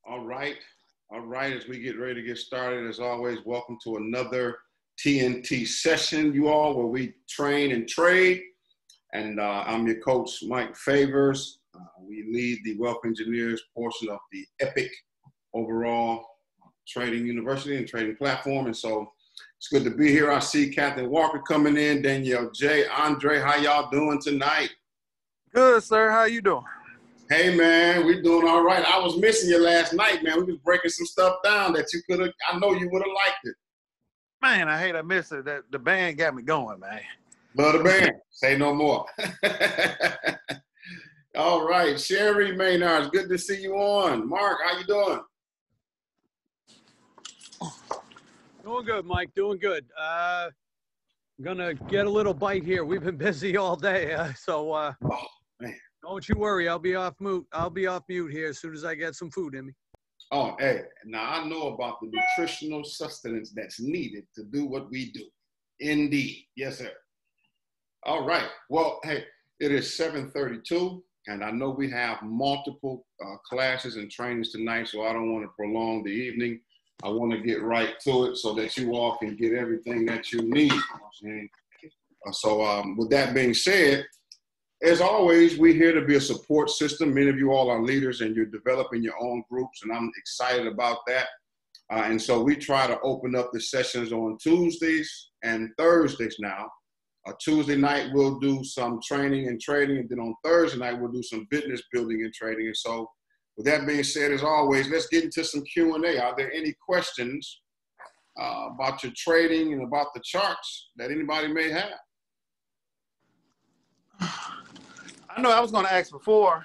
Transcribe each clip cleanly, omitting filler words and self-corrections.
All right. All right. As we get ready to get started, as always, welcome to another TNT session, you all, where we train and trade. And I'm your coach, Mike Favors. We lead the Wealth Engineers portion of the EPIC overall trading university and trading platform. And so it's good to be here. I see Catherine Walker coming in, Danielle J. Andre, how y'all doing tonight? Good, sir. How you doing? Hey, man, we're doing all right. I was missing you last night, man. We was breaking some stuff down that you could have, I know you would have liked it. Man, I hate I missed it. The band got me going, man. Love the band. Say no more. All right. Sherry Maynard, it's good to see you on. Mark, how you doing? Doing good, Mike. Doing good. Gonna get a little bite here. We've been busy all day, Oh, man. Don't you worry. I'll be off mute here as soon as I get some food in me. Oh, hey, now I know about the nutritional sustenance that's needed to do what we do. Indeed. Yes, sir. All right. Well, hey, it is 7:32, and I know we have multiple classes and trainings tonight, so I don't want to prolong the evening. I want to get right to it so that you all can get everything that you need. So with that being said, as always, we're here to be a support system. Many of you all are leaders and you're developing your own groups, and I'm excited about that. And so we try to open up the sessions on Tuesdays and Thursdays now. Tuesday night, we'll do some training and trading, and then on Thursday night, we'll do some business building and trading. And so with that being said, as always, let's get into some Q&A. Are there any questions about your trading and about the charts that anybody may have? I know I was going to ask before.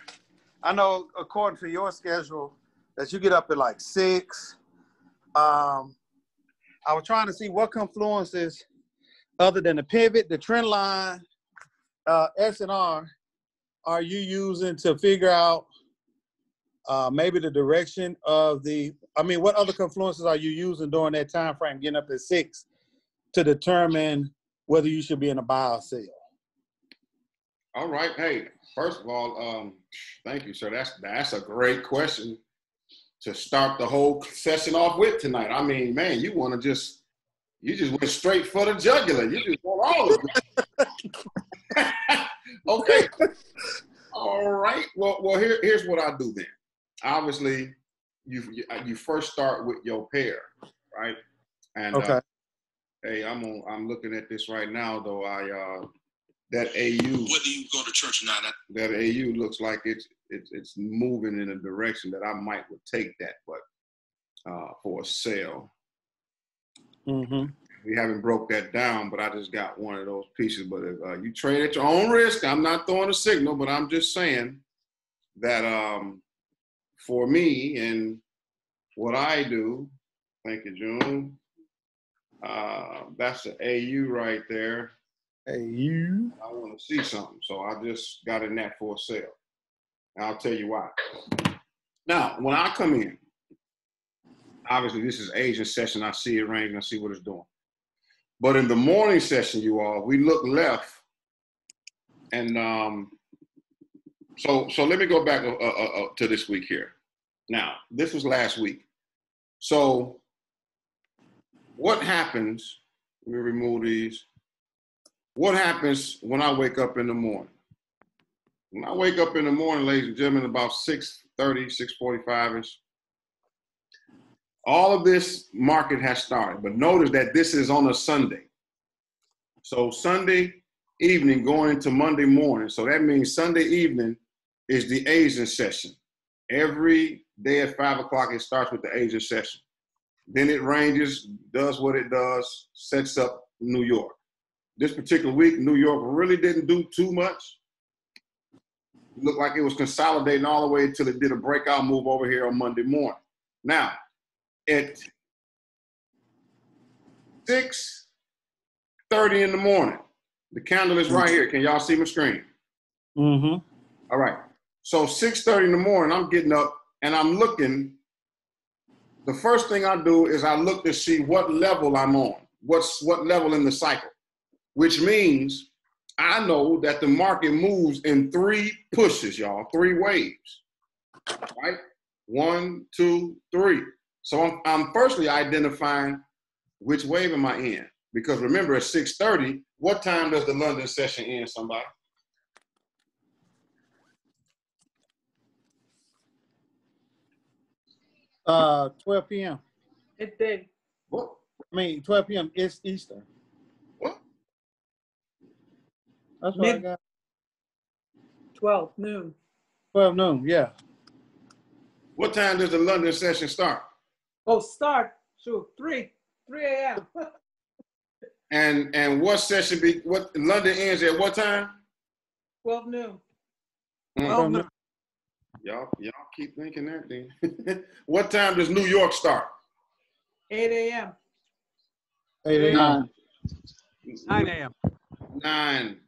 I know according to your schedule that you get up at like 6. I was trying to see what confluences other than the pivot, the trend line, S&R, are you using to figure out maybe the direction of what other confluences are you using during that time frame, getting up at 6 to determine whether you should be in a buy or sell? All right. Hey, first of all, thank you, sir. That's a great question to start the whole session off with tonight. I mean, man, you just went straight for the jugular. You just want all of it. Okay. All right. Well, here's what I do then. Obviously, you first start with your pair, right? And okay. Hey, I'm looking at this right now, though. That AU. Whether you go to church or not. That AU looks like it's moving in a direction that I might would take that, but for a sale. Mm-hmm. We haven't broke that down, but I just got one of those pieces. But if you trade at your own risk, I'm not throwing a signal, but I'm just saying that for me and what I do, thank you, June. That's the AU right there. AU. I want to see something, so I just got in that for a sale. And I'll tell you why. Now, when I come in, obviously this is Asian session. I see it ranging. I see what it's doing. But in the morning session, you all, we look left, and so let me go back to this week here. Now, this was last week. So what happens? Let me remove these. What happens when I wake up in the morning? When I wake up in the morning, ladies and gentlemen, about 6:30, 6:45-ish, all of this market has started. But notice that this is on a Sunday. So Sunday evening going into Monday morning. So that means Sunday evening is the Asian session. Every day at 5 o'clock, it starts with the Asian session. Then it ranges, does what it does, sets up New York. This particular week, New York really didn't do too much. It looked like it was consolidating all the way until it did a breakout move over here on Monday morning. Now, at 6:30 in the morning, the candle is right here. Can y'all see my screen? Mm-hmm. All right. So 6:30 in the morning, I'm getting up and I'm looking. The first thing I do is I look to see what level I'm on. What level in the cycle, which means I know that the market moves in 3 pushes, y'all, 3 waves, right? 1, 2, 3. So I'm firstly identifying which wave am I in? Because remember, at 6:30, what time does the London session end, somebody? Uh, 12 p.m. It did. What? I mean, 12 p.m. It's Eastern. What? That's what I Mid- got. 12 noon. 12 noon, yeah. What time does the London session start? Oh, start. Sure. 3 a.m. And what session what London ends at what time? 12 noon. Well, no, Y'all keep thinking that then. What time does New York start? 8 a.m. 8 a.m. 9 a.m. 9.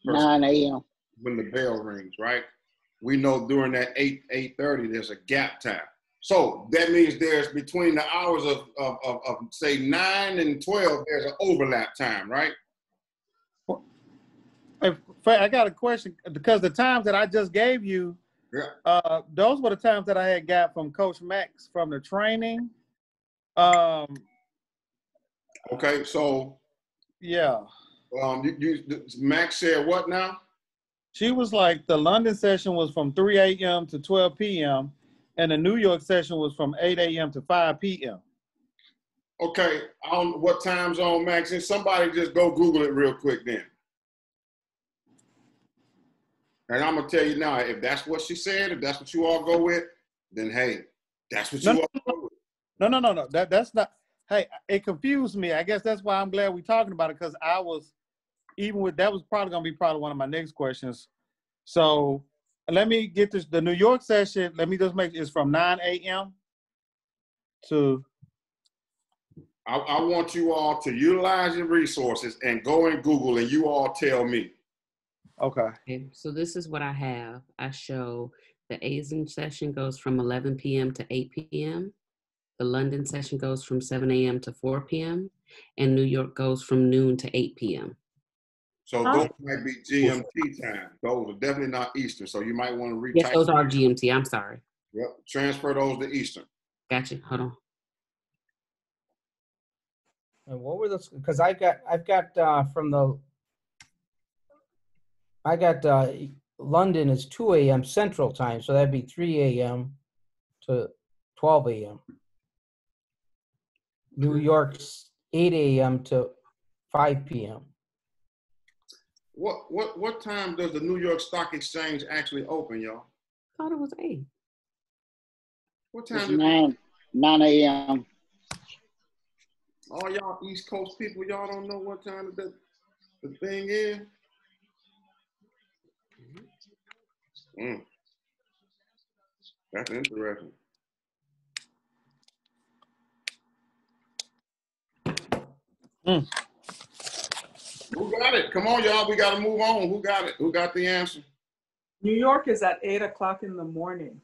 9 a.m. When the bell rings, right? We know during that 8:30 there's a gap time. So that means there's between the hours of say 9 and 12, there's an overlap time, right? Hey, I got a question because the times that I just gave you, Yeah. those were the times that I had got from Coach Max from the training. Okay, so Yeah, Max said what now? she was like the London session was from 3 a.m. to 12 p.m. and the New York session was from 8 a.m. to 5 p.m. Okay, on what time zone Max is? Somebody just go Google it real quick then. And I'm gonna tell you now, if that's what she said, if that's what you all go with, then hey, that's what you all go with. No. That's not. Hey, it confused me. I guess that's why I'm glad we're talking about it because I was even with that was probably gonna be one of my next questions. So let me get this. The New York session. Let me just make it's from 9 a.m. to. I want you all to utilize your resources and go and Google, and you all tell me. Okay. Okay, so this is what I have. I show the Asian session goes from 11 p.m. to 8 p.m. The London session goes from 7 a.m. to 4 p.m. And New York goes from noon to 8 p.m. So those might be GMT time. Those are definitely not Eastern. So you might want to retype. Yes, those are GMT. I'm sorry. Yep. Transfer those to Eastern. Gotcha. Hold on. And what were those? Because I've got London is 2 a.m. Central Time, so that'd be 3 a.m. to 12 a.m. New York's 8 a.m. to 5 p.m. What time does the New York Stock Exchange actually open, y'all? Thought it was 8. What It's time? 9 a.m. All y'all East Coast people, y'all don't know what time the thing is? That's interesting. Who got it? Come on, y'all. We got to move on. Who got it? Who got the answer? New York is at 8 o'clock in the morning.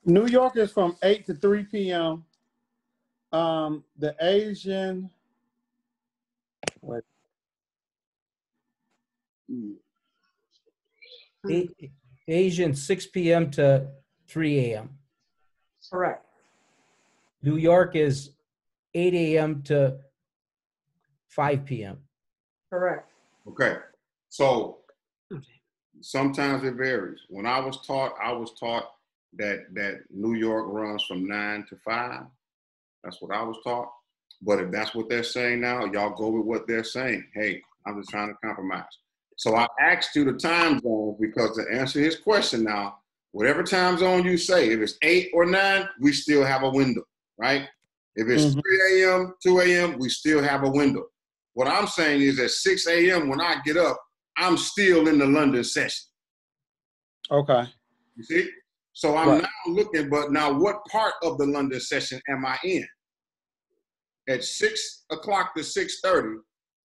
New York is from 8 to 3 p.m. The Asian. Wait. Asian 6 p.m. to 3 a.m. Correct. New York is 8 a.m. to 5 p.m. Correct. Okay. So sometimes it varies. When I was taught that New York runs from 9 to 5. That's what I was taught. But if that's what they're saying now, y'all go with what they're saying. Hey, I'm just trying to compromise. So I asked you the time zone because to answer his question now, whatever time zone you say, if it's 8 or 9, we still have a window, right? If it's 3 a.m., 2 a.m., we still have a window. What I'm saying is at 6 a.m. when I get up, I'm still in the London session. Okay. You see? So I'm now looking, but now what part of the London session am I in? At 6 o'clock to 6:30,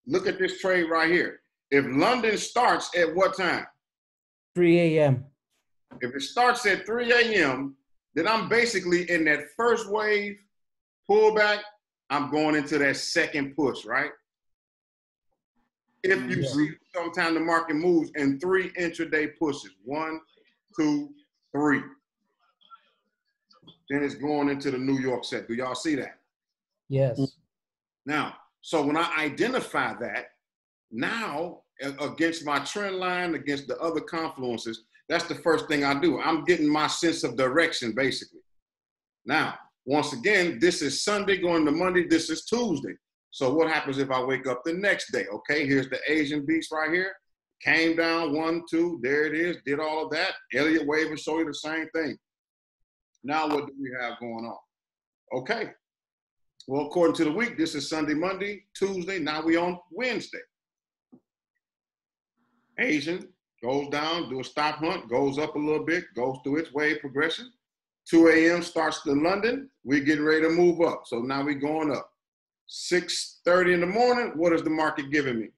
look at this trade right here. If London starts at what time? 3 a.m. If it starts at 3 a.m., then I'm basically in that first wave pullback. I'm going into that second push, right? If you see sometimes the market moves in 3 intraday pushes, 1, 2, 3. Then it's going into the New York set. Do y'all see that? Yes. Now, so when I identify that, now against my trend line, against the other confluences, that's the first thing I do. I'm getting my sense of direction, basically. Now, once again, this is Sunday going to Monday. This is Tuesday. So what happens if I wake up the next day? Okay, here's the Asian beast right here. Came down 1, 2, there it is. Did all of that. Elliott wave will show you the same thing. Now what do we have going on? Okay. Well, according to the week, this is Sunday, Monday, Tuesday. Now we on Wednesday. Asian goes down, do a stop hunt, goes up a little bit, goes through its wave progression. 2 a.m. starts to London. We're getting ready to move up. So now we're going up. 6:30 in the morning, what is the market giving me?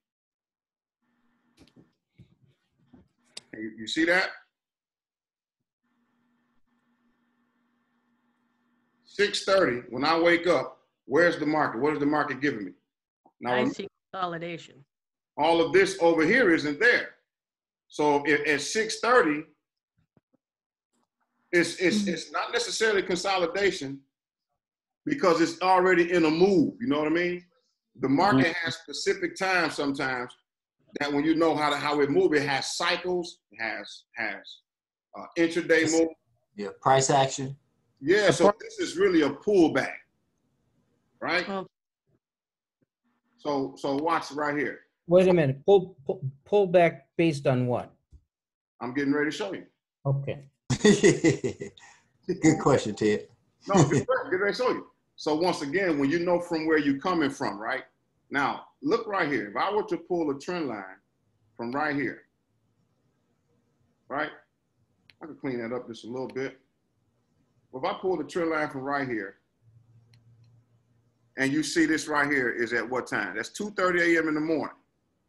You see that? 6:30, when I wake up, where's the market? What is the market giving me? Now, I see consolidation. all of this over here isn't there. So at 6:30, it's not necessarily consolidation because it's already in a move. You know what I mean? The market has specific times sometimes that when you know how it moves, it has cycles, it has intraday move. Yeah, price action. Yeah, so this is really a pullback, right? So watch right here. Wait a minute. Pull back based on what? I'm getting ready to show you. Okay. Good question, Ted. No, get ready to show you. So once again, when you know from where you're coming from, right? Now, look right here. If I were to pull a trend line from right here, right? I can clean that up just a little bit. If I pull the trend line from right here, and you see this right here is at what time? That's 2:30 a.m. in the morning.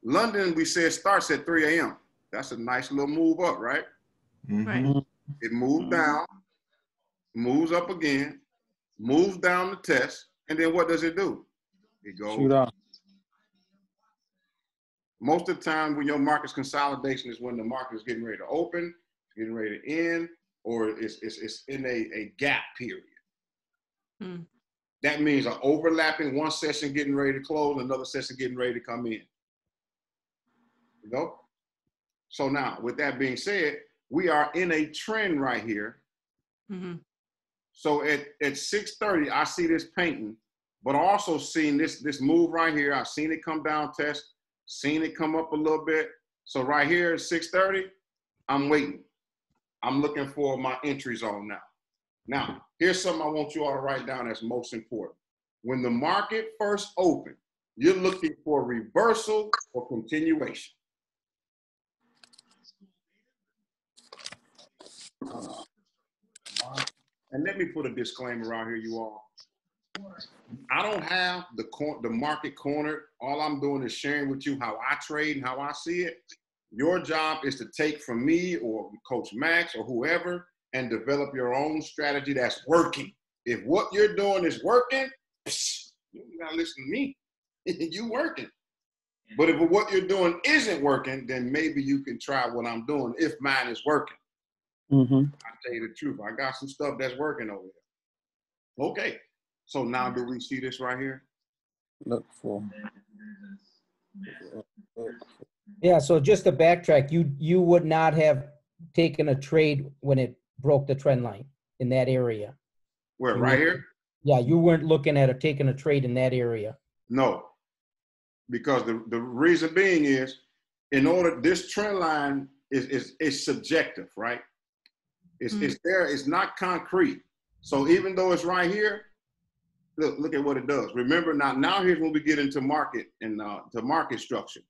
London, we said, starts at 3 a.m. That's a nice little move up, right? Right. It moves down, moves up again, moves down the test, and then what does it do? It goes. Shoot off. Most of the time when your market's consolidation is when the market is getting ready to open, getting ready to end, or it's in a gap period. That means an overlapping, one session getting ready to close, another session getting ready to come in. You know? So now, with that being said, we are in a trend right here. So at 6:30, I see this painting, but also seeing this move right here. I've seen it come down test, seen it come up a little bit. So right here at 6:30, I'm waiting. I'm looking for my entry zone now. Now, here's something I want you all to write down that's most important. When the market first opened, you're looking for reversal or continuation. And let me put a disclaimer out here, you all. I don't have the market cornered. All I'm doing is sharing with you how I trade and how I see it. Your job is to take from me or Coach Max or whoever and develop your own strategy that's working. If what you're doing is working, you gotta listen to me. You working. But if what you're doing isn't working, then maybe you can try what I'm doing if mine is working. I'll tell you the truth. I got some stuff that's working over there. Okay. So now do we see this right here? Look for. Yeah, so just to backtrack, you would not have taken a trade when it broke the trend line in that area. Where, right here? Yeah, you weren't looking at taking a trade in that area. No, because the reason being is, in order, this trend line is subjective, right? It's there, it's not concrete. So even though it's right here, look at what it does. Remember, now here's when we get into market and to market structure.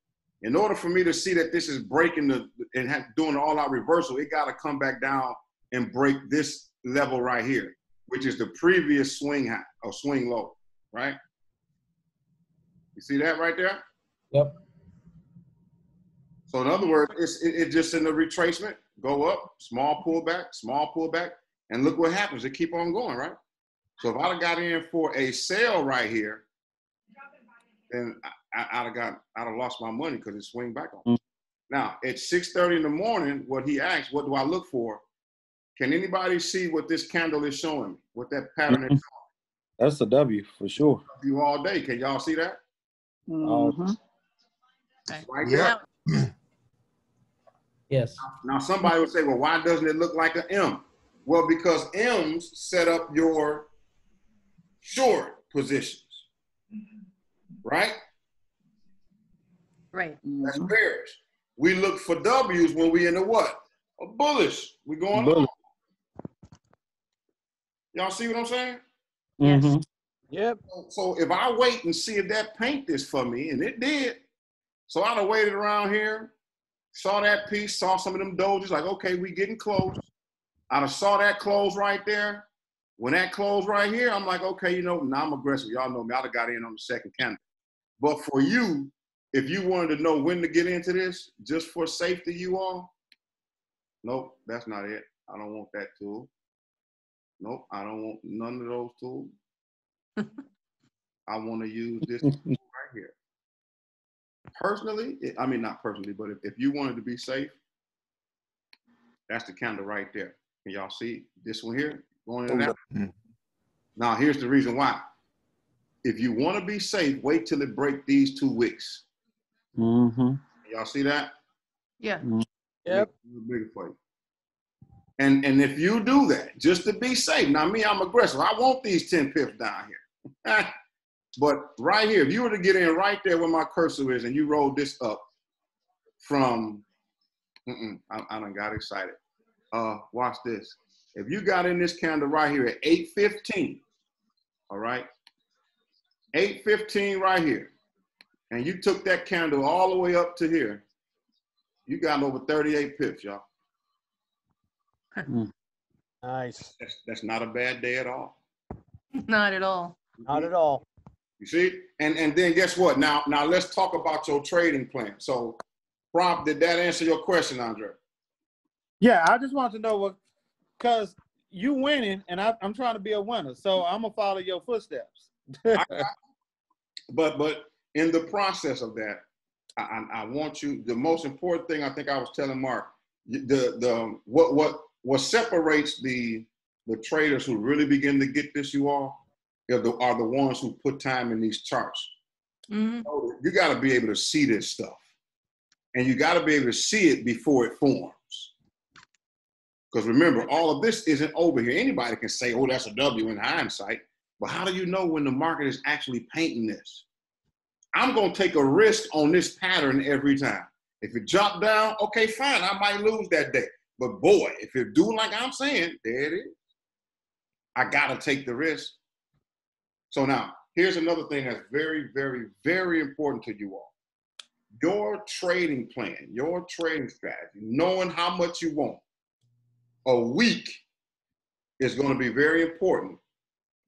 In order for me to see that this is breaking and doing an all-out reversal, it got to come back down and break this level right here, which is the previous swing high or swing low, right? You see that right there? Yep. So in other words, it's just in the retracement, go up, small pullback, and look what happens. It keep on going, right? So if I'd have got in for a sale right here, then I'd have lost my money because it swing back on. Now at 6:30 in the morning, what he asked, what do I look for? Can anybody see what this candle is showing me? What that pattern is That's a W for sure. showing you all day? Can y'all see that? Mhm. Okay. Right Yeah. there. Yes. Now somebody would say, well, why doesn't it look like an M? Well, because M's set up your short positions, right? Right. That's bearish. We look for W's when we in the what? A bullish. We going Bullish. on. Y'all see what I'm saying? Yes. Mhm. Yep. So if I wait and see if that paint this for me, and it did, so I'd have waited around here, saw that piece, saw some of them dojis, like, okay, we getting close. I'd have saw that close right there. When that closed right here, I'm like, okay, now I'm aggressive. Y'all know me. I'd have got in on the second candle. But for you, if you wanted to know when to get into this, just for safety, you all, nope, that's not it. I don't want that tool. Nope, I don't want none of those tools. I want to use this tool right here. Personally, I mean, not personally, but if you wanted to be safe, that's the candle right there. Can y'all see this one here? Going in and out. Now, here's the reason why. If you want to be safe, wait till it break these 2 wicks. Mhm. Y'all see that? Yeah. Yep. Bigger for you. And if you do that, just to be safe. Now, me, I'm aggressive. I want these 10 pips down here. But right here, if you were to get in right there where my cursor is and you roll this up from, I done got excited. Watch this. If you got in this candle right here at 8:15, all right, 8:15 right here, and you took that candle all the way up to here, you got over 38 pips, y'all. Nice. That's not a bad day at all. Not at all. Not at all. You see? And then guess what? Now let's talk about your trading plan. So, Prompt, did that answer your question, Andre? Yeah, I just want to know what, because you winning and I'm trying to be a winner, so I'm gonna follow your footsteps. But in the process of that, I want you. The most important thing, I think I was telling Mark, what separates the traders who really begin to get this, you all, are the ones who put time in these charts. Mhm. You got to be able to see this stuff, and you got to be able to see it before it forms. Because remember, all of this isn't over here. Anybody can say, "Oh, that's a W" in hindsight, but how do you know when the market is actually painting this? I'm going to take a risk on this pattern every time. If it jump down, okay, fine, I might lose that day. But boy, if it do like I'm saying, there it is. I got to take the risk. So now, here's another thing that's very, very, very important to you all. Your trading plan, your trading strategy, knowing how much you want a week is going to be very important,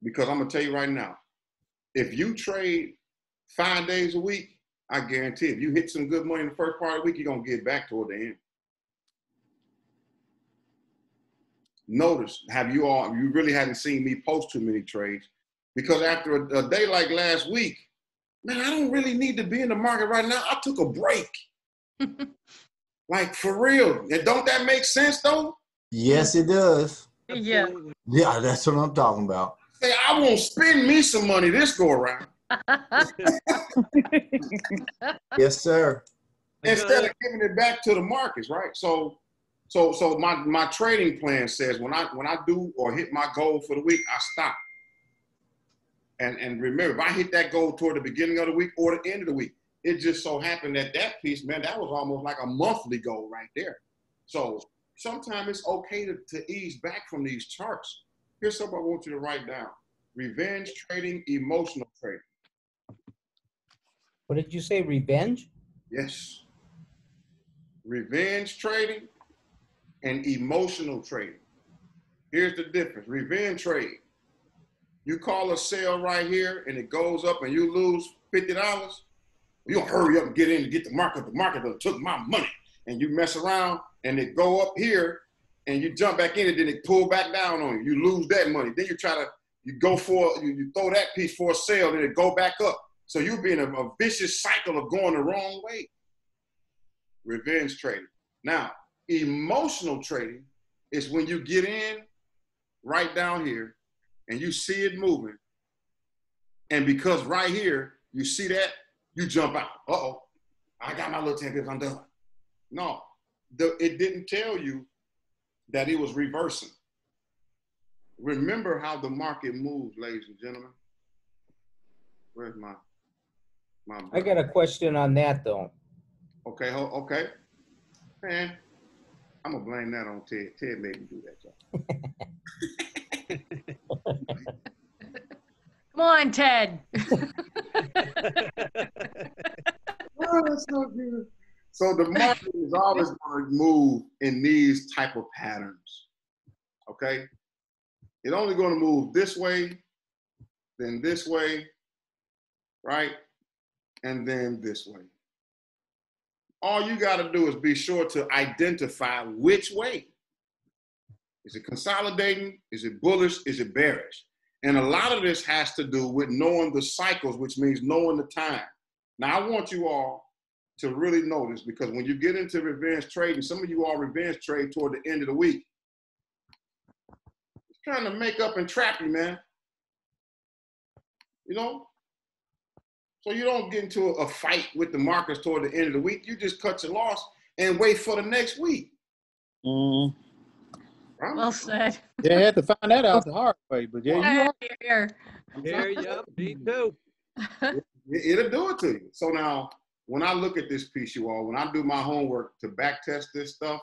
because I'm going to tell you right now, if you trade 5 days a week, I guarantee if you hit some good money in the first part of the week, you're going to get back toward the end. Notice, you really hadn't seen me post too many trades, because after a day like last week, man, I don't really need to be in the market right now. I took a break. Like, for real. And don't that make sense, though? Yes, it does. Yeah. Yeah, that's what I'm talking about. Say, I won't spend me some money this go around. Yes, sir. Instead of giving it back to the markets, right? So my trading plan says when I do or hit my goal for the week, I stop. And remember, if I hit that goal toward the beginning of the week or the end of the week, it just so happened that piece, man, that was almost like a monthly goal right there. So sometimes it's okay to ease back from these charts. Here's something I want you to write down: revenge trading, emotional trading. What did you say? Revenge? Yes. Revenge trading and emotional trading. Here's the difference. Revenge trade, you call a sale right here and it goes up and you lose $50, you don't hurry up and get in to get the market. The market took my money. And you mess around and it go up here and you jump back in and then it pull back down on you. You lose that money. Then you throw that piece for a sale and it go back up. So you'll be in a vicious cycle of going the wrong way. Revenge trading. Now, emotional trading is when you get in right down here and you see it moving. And because right here, you see that, you jump out. Uh-oh, I got my little 10 pips, I'm done. No, it didn't tell you that it was reversing. Remember how the market moves, ladies and gentlemen. Where's my I got a question on that though. Okay, okay. Man, I'm gonna blame that on Ted. Ted made me do that, y'all. Come on, Ted. Oh, that's so good. So the market is always going to move in these type of patterns. Okay, it's only going to move this way, then this way, right, and then this way. All you got to do is be sure to identify which way. Is it consolidating? Is it bullish? Is it bearish? And a lot of this has to do with knowing the cycles, which means knowing the time. Now, I want you all to really notice, because when you get into revenge trading, some of you all revenge trade toward the end of the week. It's trying to make up and trap you, man. You know? So you don't get into a fight with the markets toward the end of the week. You just cut your loss and wait for the next week. Mm. Right? Well said. Yeah, I had to find that out the hard way, but yeah, you are. Here. Here, yep, me too. It'll do it to you. So now, when I look at this piece, you all, when I do my homework to back test this stuff,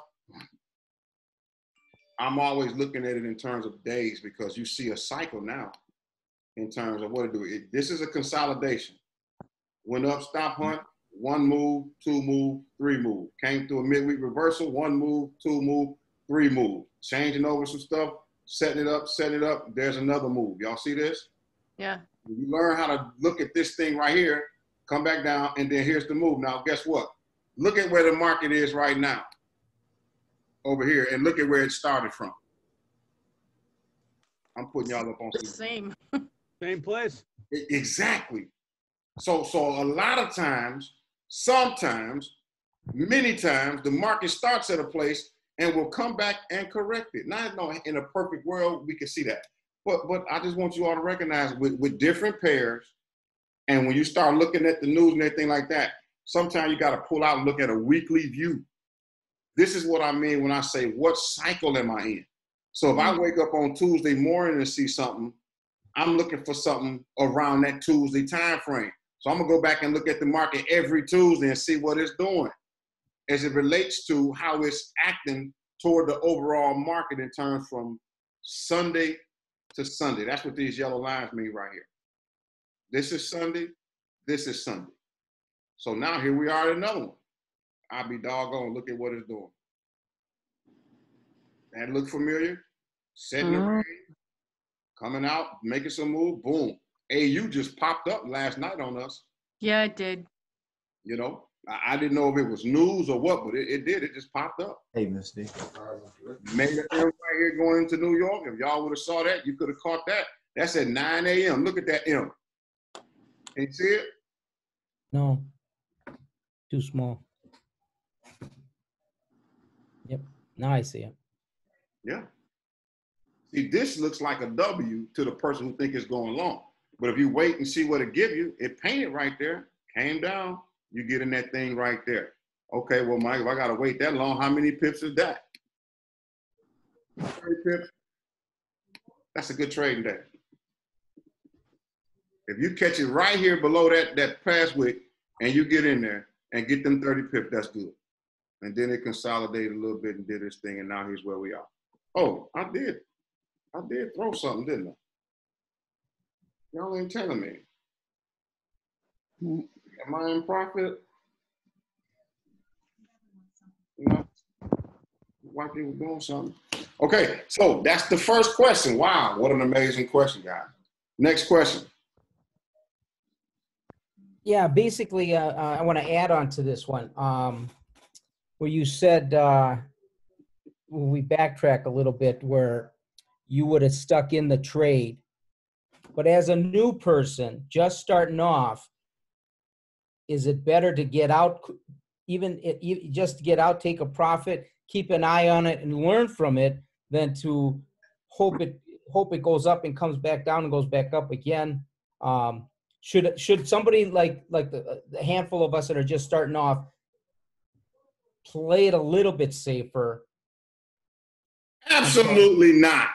I'm always looking at it in terms of days, because you see a cycle now in terms of what it do. This is a consolidation. Went up, stop hunt, 1 move, 2 move, 3 move. Came through a midweek reversal, 1 move, 2 move, 3 move. Changing over some stuff, setting it up, there's another move. Y'all see this? Yeah. You learn how to look at this thing right here, come back down, and then here's the move. Now, guess what? Look at where the market is right now, over here, and look at where it started from. I'm putting y'all up on The same. Same place. Exactly. So a lot of times, sometimes, many times, the market starts at a place and will come back and correct it. Now, no, in a perfect world, we can see that. But I just want you all to recognize with different pairs, and when you start looking at the news and everything like that, sometimes you got to pull out and look at a weekly view. This is what I mean when I say, what cycle am I in? So if I wake up on Tuesday morning and see something, I'm looking for something around that Tuesday time frame. So I'm going to go back and look at the market every Tuesday and see what it's doing as it relates to how it's acting toward the overall market in terms from Sunday to Sunday. That's what these yellow lines mean right here. This is Sunday. This is Sunday. So now here we are at another one. I'll be doggone, look at what it's doing. That look familiar? Setting the range, coming out, making some move, boom. AU just popped up last night on us. Yeah, it did. You know, I didn't know if it was news or what, but it did. It just popped up. Hey, Miss D. Made an M right here going into New York. If y'all would have saw that, you could have caught that. That's at 9 a.m. Look at that M. Can you see it? No, too small. Yep, now I see it. Yeah. See, this looks like a W to the person who think it's going long. But if you wait and see what it give you, it painted right there, came down, you get in that thing right there. Okay, well, Mike, if I got to wait that long, how many pips is that? 30 pips. That's a good trading day. If you catch it right here below that past wick and you get in there and get them 30 pips, that's good. And then it consolidated a little bit and did its thing, and now here's where we are. Oh, I did throw something, didn't I? Y'all ain't telling me. Am I in profit? No. White people doing something. Okay, so that's the first question. Wow, what an amazing question, guys. Next question. Yeah, basically, I want to add on to this one. Where you said, when we backtrack a little bit, where you would have stuck in the trade. But as a new person, just starting off, is it better to get out, just get out, take a profit, keep an eye on it, and learn from it, than to hope it goes up and comes back down and goes back up again. Should somebody like the handful of us that are just starting off play it a little bit safer? Absolutely not.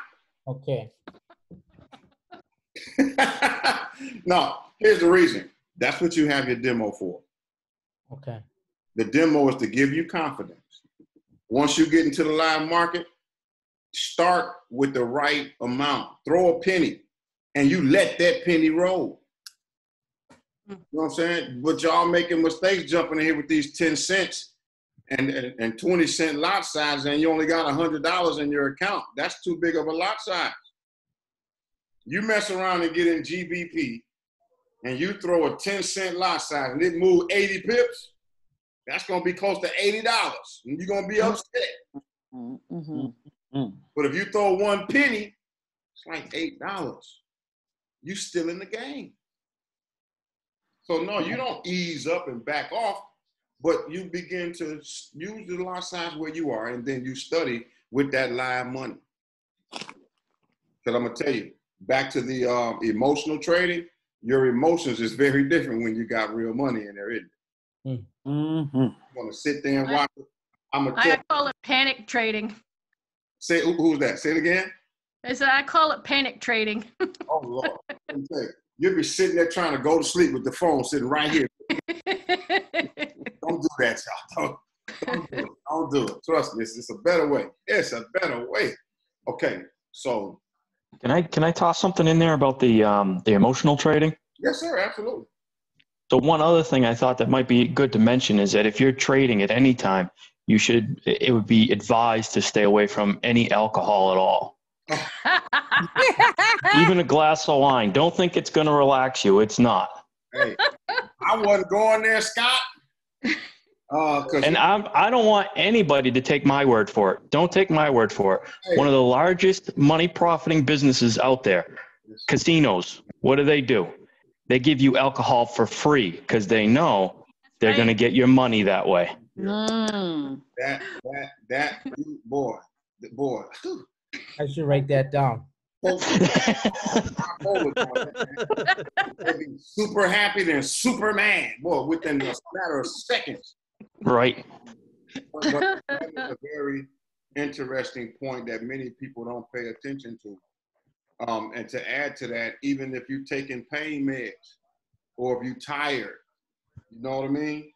Okay. No, here's the reason. That's what you have your demo for. Okay. The demo is to give you confidence. Once you get into the live market, start with the right amount. Throw a penny, and you let that penny roll. You know what I'm saying? But y'all making mistakes jumping in here with these 10 cents and 20 cent lot size, and you only got $100 in your account. That's too big of a lot size. You mess around and get in GBP, and you throw a 10 cent lot size, and it move 80 pips, that's going to be close to $80, and you're going to be upset. But if you throw one penny, it's like $8. You still in the game. So no, you don't ease up and back off, but you begin to use the lot size where you are, and then you study with that live money. Because I'm going to tell you, back to the emotional trading, your emotions is very different when you got real money in there, isn't it? Mm-hmm. You want to sit there and watch it. I call it panic trading. Say, who's that? Say it again. I said I call it panic trading. Oh, Lord. Let me tell you, you'll be sitting there trying to go to sleep with the phone sitting right here. Don't do that, y'all. Don't do it. Don't do it. Trust me, it's a better way. It's a better way. Okay, so. Can I toss something in there about the emotional trading? Yes, sir, absolutely. So one other thing I thought that might be good to mention is that if you're trading at any time, it would be advised to stay away from any alcohol at all. Even a glass of wine. Don't think it's going to relax you. It's not. Hey, I wasn't going there, Scott. And I don't want anybody to take my word for it. Don't take my word for it. Hey. One of the largest money profiting businesses out there, casinos. What do? They give you alcohol for free because they know they're going to get your money that way. That boy. I should write that down. Super happy than Superman, boy, within a matter of seconds. Right. But that is a very interesting point that many people don't pay attention to. And to add to that, even if you're taking pain meds or if you're tired, you know what I mean?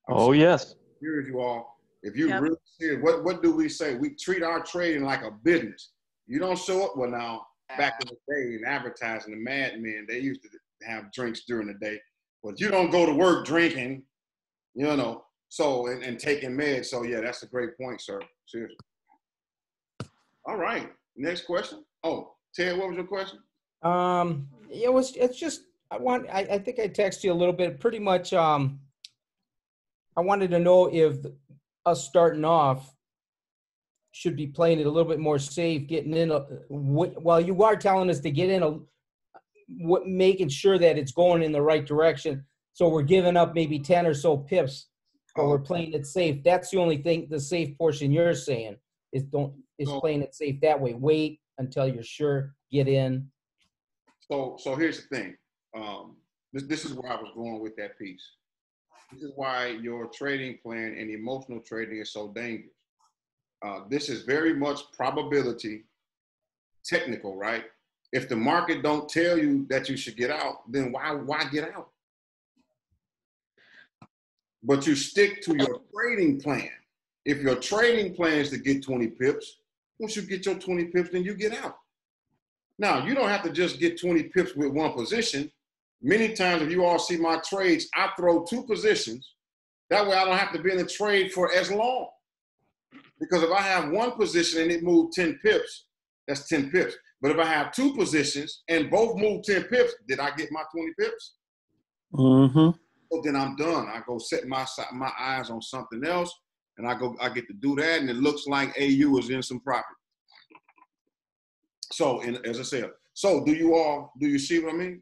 Yes. Serious, you all. If you're really serious, what do we say? We treat our trading like a business. You don't show up. Well, now, back in the day in advertising, the Mad Men, they used to have drinks during the day. But you don't go to work drinking, you know, so and taking meds. So, yeah, that's a great point, sir. Seriously. All right. Next question. Oh, Ted, what was your question? It's just I think I texted you a little bit. Pretty much, I wanted to know if us starting off should be playing it a little bit more safe, getting in. Well, you are telling us to get in, making sure that it's going in the right direction. So we're giving up maybe 10 or so pips, but we're playing it safe. That's the only thing, the safe portion you're saying is playing it safe that way. Wait until you're sure, get in. So here's the thing. This is where I was going with that piece. This is why your trading plan and emotional trading is so dangerous. This is very much probability technical, right? If the market don't tell you that you should get out, then why get out? But you stick to your trading plan. If your trading plan is to get 20 pips, once you get your 20 pips, then you get out. Now, you don't have to just get 20 pips with one position. Many times, if you all see my trades, I throw two positions. That way I don't have to be in the trade for as long. Because if I have one position and it moved 10 pips, that's 10 pips. But if I have two positions and both move 10 pips, did I get my 20 pips? Mm-hmm. So then I'm done. I go set my eyes on something else, and I get to do that, and it looks like AU is in some profit. So, as I said, do you see what I mean?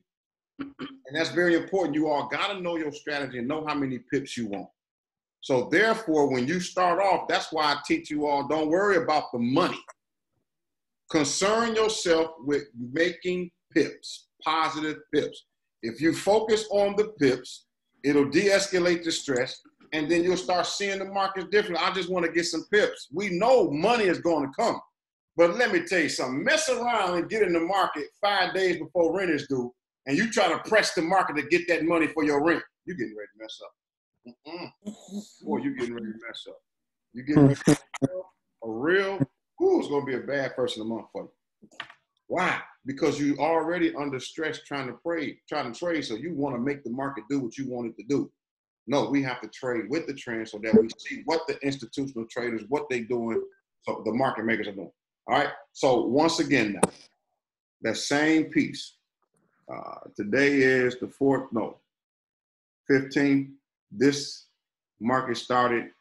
And that's very important. You all got to know your strategy and know how many pips you want. So therefore, when you start off, that's why I teach you all, don't worry about the money. concern yourself with making pips, positive pips. If you focus on the pips, it'll de-escalate the stress, and then you'll start seeing the markets differently. I just want to get some pips. We know money is going to come. But let me tell you something. Mess around and get in the market 5 days before rent is due, and you try to press the market to get that money for your rent. You're getting ready to mess up. Boy, you're getting ready to mess up. You're getting ready to mess up. A real, it's going to be a bad first of the month for you. Why? Because you already under stress trying to trade, so you want to make the market do what you want it to do. No, we have to trade with the trend so that we see what the institutional traders, what they're doing, so the market makers are doing. All right, so once again now, that same piece. Today is the 15th. This market started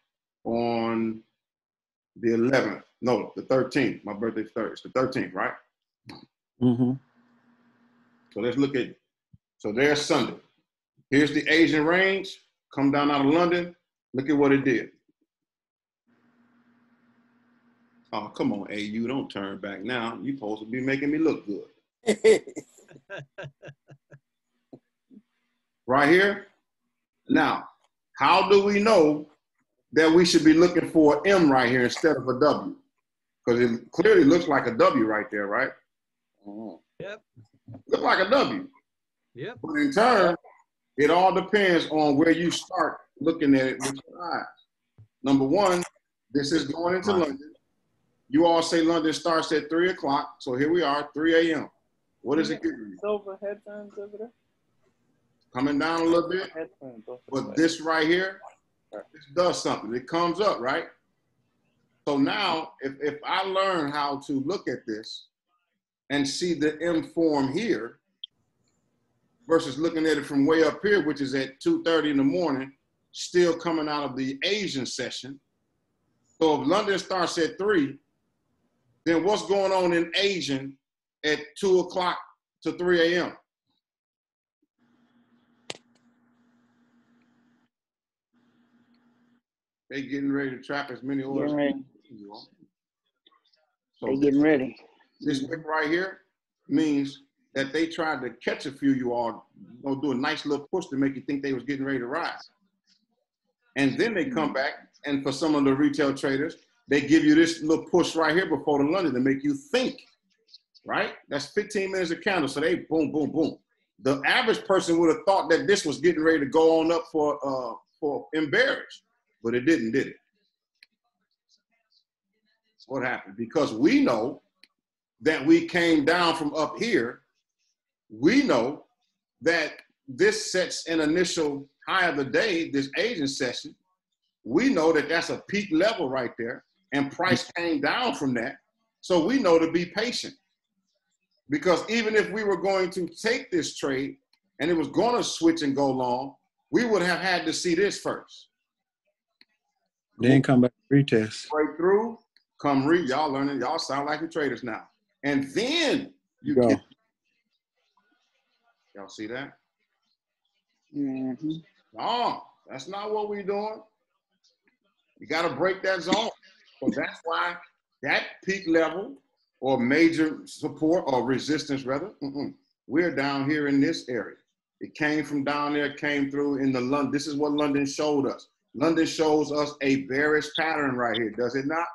on the 11th. No, the 13th. My birthday's Thursday. It's the 13th, right? Mm-hmm. So let's look at, so there's Sunday. Here's the Asian range. Come down out of London. Look at what it did. Oh, come on, AU, don't turn back now. You're supposed to be making me look good. Right here. Now, how do we know that we should be looking for an M right here instead of a W? Because it clearly looks like a W right there, right? Yep. Look like a W. Yep. But in turn, it all depends on where you start looking at it with your eyes. Number one, this is going into London. You all say London starts at 3 o'clock. So here we are, 3 a.m. What is it giving you? Silver headphones over there? Coming down a little bit. But this right here, this does something. It comes up, right? So now, if I learn how to look at this and see the M form here versus looking at it from way up here, which is at 2:30 in the morning, still coming out of the Asian session. So if London starts at 3, then what's going on in Asian at 2 o'clock to 3 a.m.? They getting ready to trap as many orders. So they getting ready. This wick right here means that they tried to catch a few you all, do a nice little push to make you think they was getting ready to rise. And then they come back, and for some of the retail traders, they give you this little push right here before the London to make you think, right? That's 15 minutes of candle, so they boom, boom, boom. The average person would have thought that this was getting ready to go on up for bearish, but it didn't, did it? What happened? Because we know that we came down from up here. We know that this sets an initial high of the day, this Asian session. We know that that's a peak level right there, and price came down from that. So we know to be patient, because even if we were going to take this trade and it was going to switch and go long, we would have had to see this first. Then come back retest. Break through, come read. Y'all learning. Y'all sound like the traders now. And then you go. Y'all see that? Mm-hmm. No, that's not what we're doing. You got to break that zone. So that's why that peak level or major support or resistance rather, we're down here in this area. It came from down there, came through in the London. This is what London showed us. London shows us a bearish pattern right here, does it not?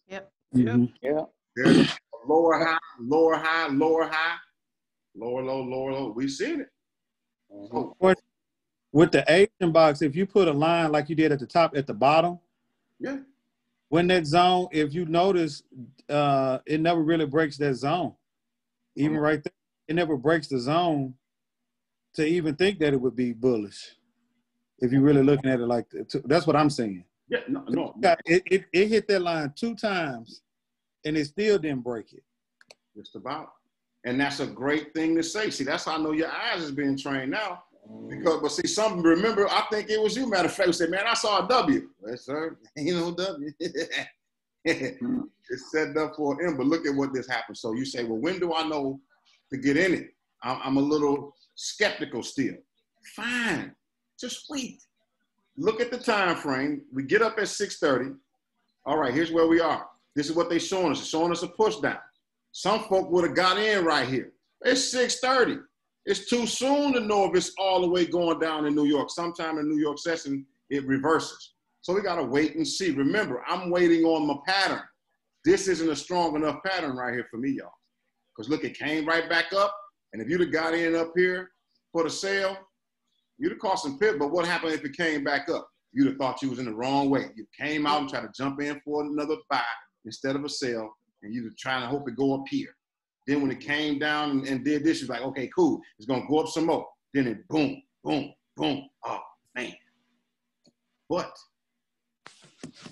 Yep. Mm-hmm. Yeah. There's a lower high, lower high, lower high, lower low, lower low. We've seen it. With the Asian box, if you put a line like you did at the top, at the bottom, yeah. When that zone, if you notice, it never really breaks that zone. Even right there, it never breaks the zone to even think that it would be bullish. If you're really looking at it like that. That's what I'm saying. Yeah, no. It hit that line 2 times, and it still didn't break it. Just about. And that's a great thing to say. See, that's how I know your eyes is being trained now. Because, but see, some remember, I think it was you, matter of fact, who said, man, I saw a W. Yes, sir. Ain't no W. It's set up for an M, but look at what this happened. So you say, well, when do I know to get in it? I'm a little skeptical still. Fine. Just wait. Look at the time frame. We get up at 6:30. All right, here's where we are. This is what they're showing us. It's showing us a push down. Some folk would have got in right here. It's 6:30. It's too soon to know if it's all the way going down in New York. Sometime in New York session, it reverses. So we got to wait and see. Remember, I'm waiting on my pattern. This isn't a strong enough pattern right here for me, y'all. Because look, it came right back up. And if you'd have got in up here for the sale, you'd have caught some pip. But what happened if it came back up? You'd have thought you was in the wrong way. You came out and tried to jump in for another buy instead of a sale. And you were trying to hope it go up here. Then when it came down and did this, you're like, okay, cool. It's going to go up some more. Then it boom, boom, boom. Oh, man. But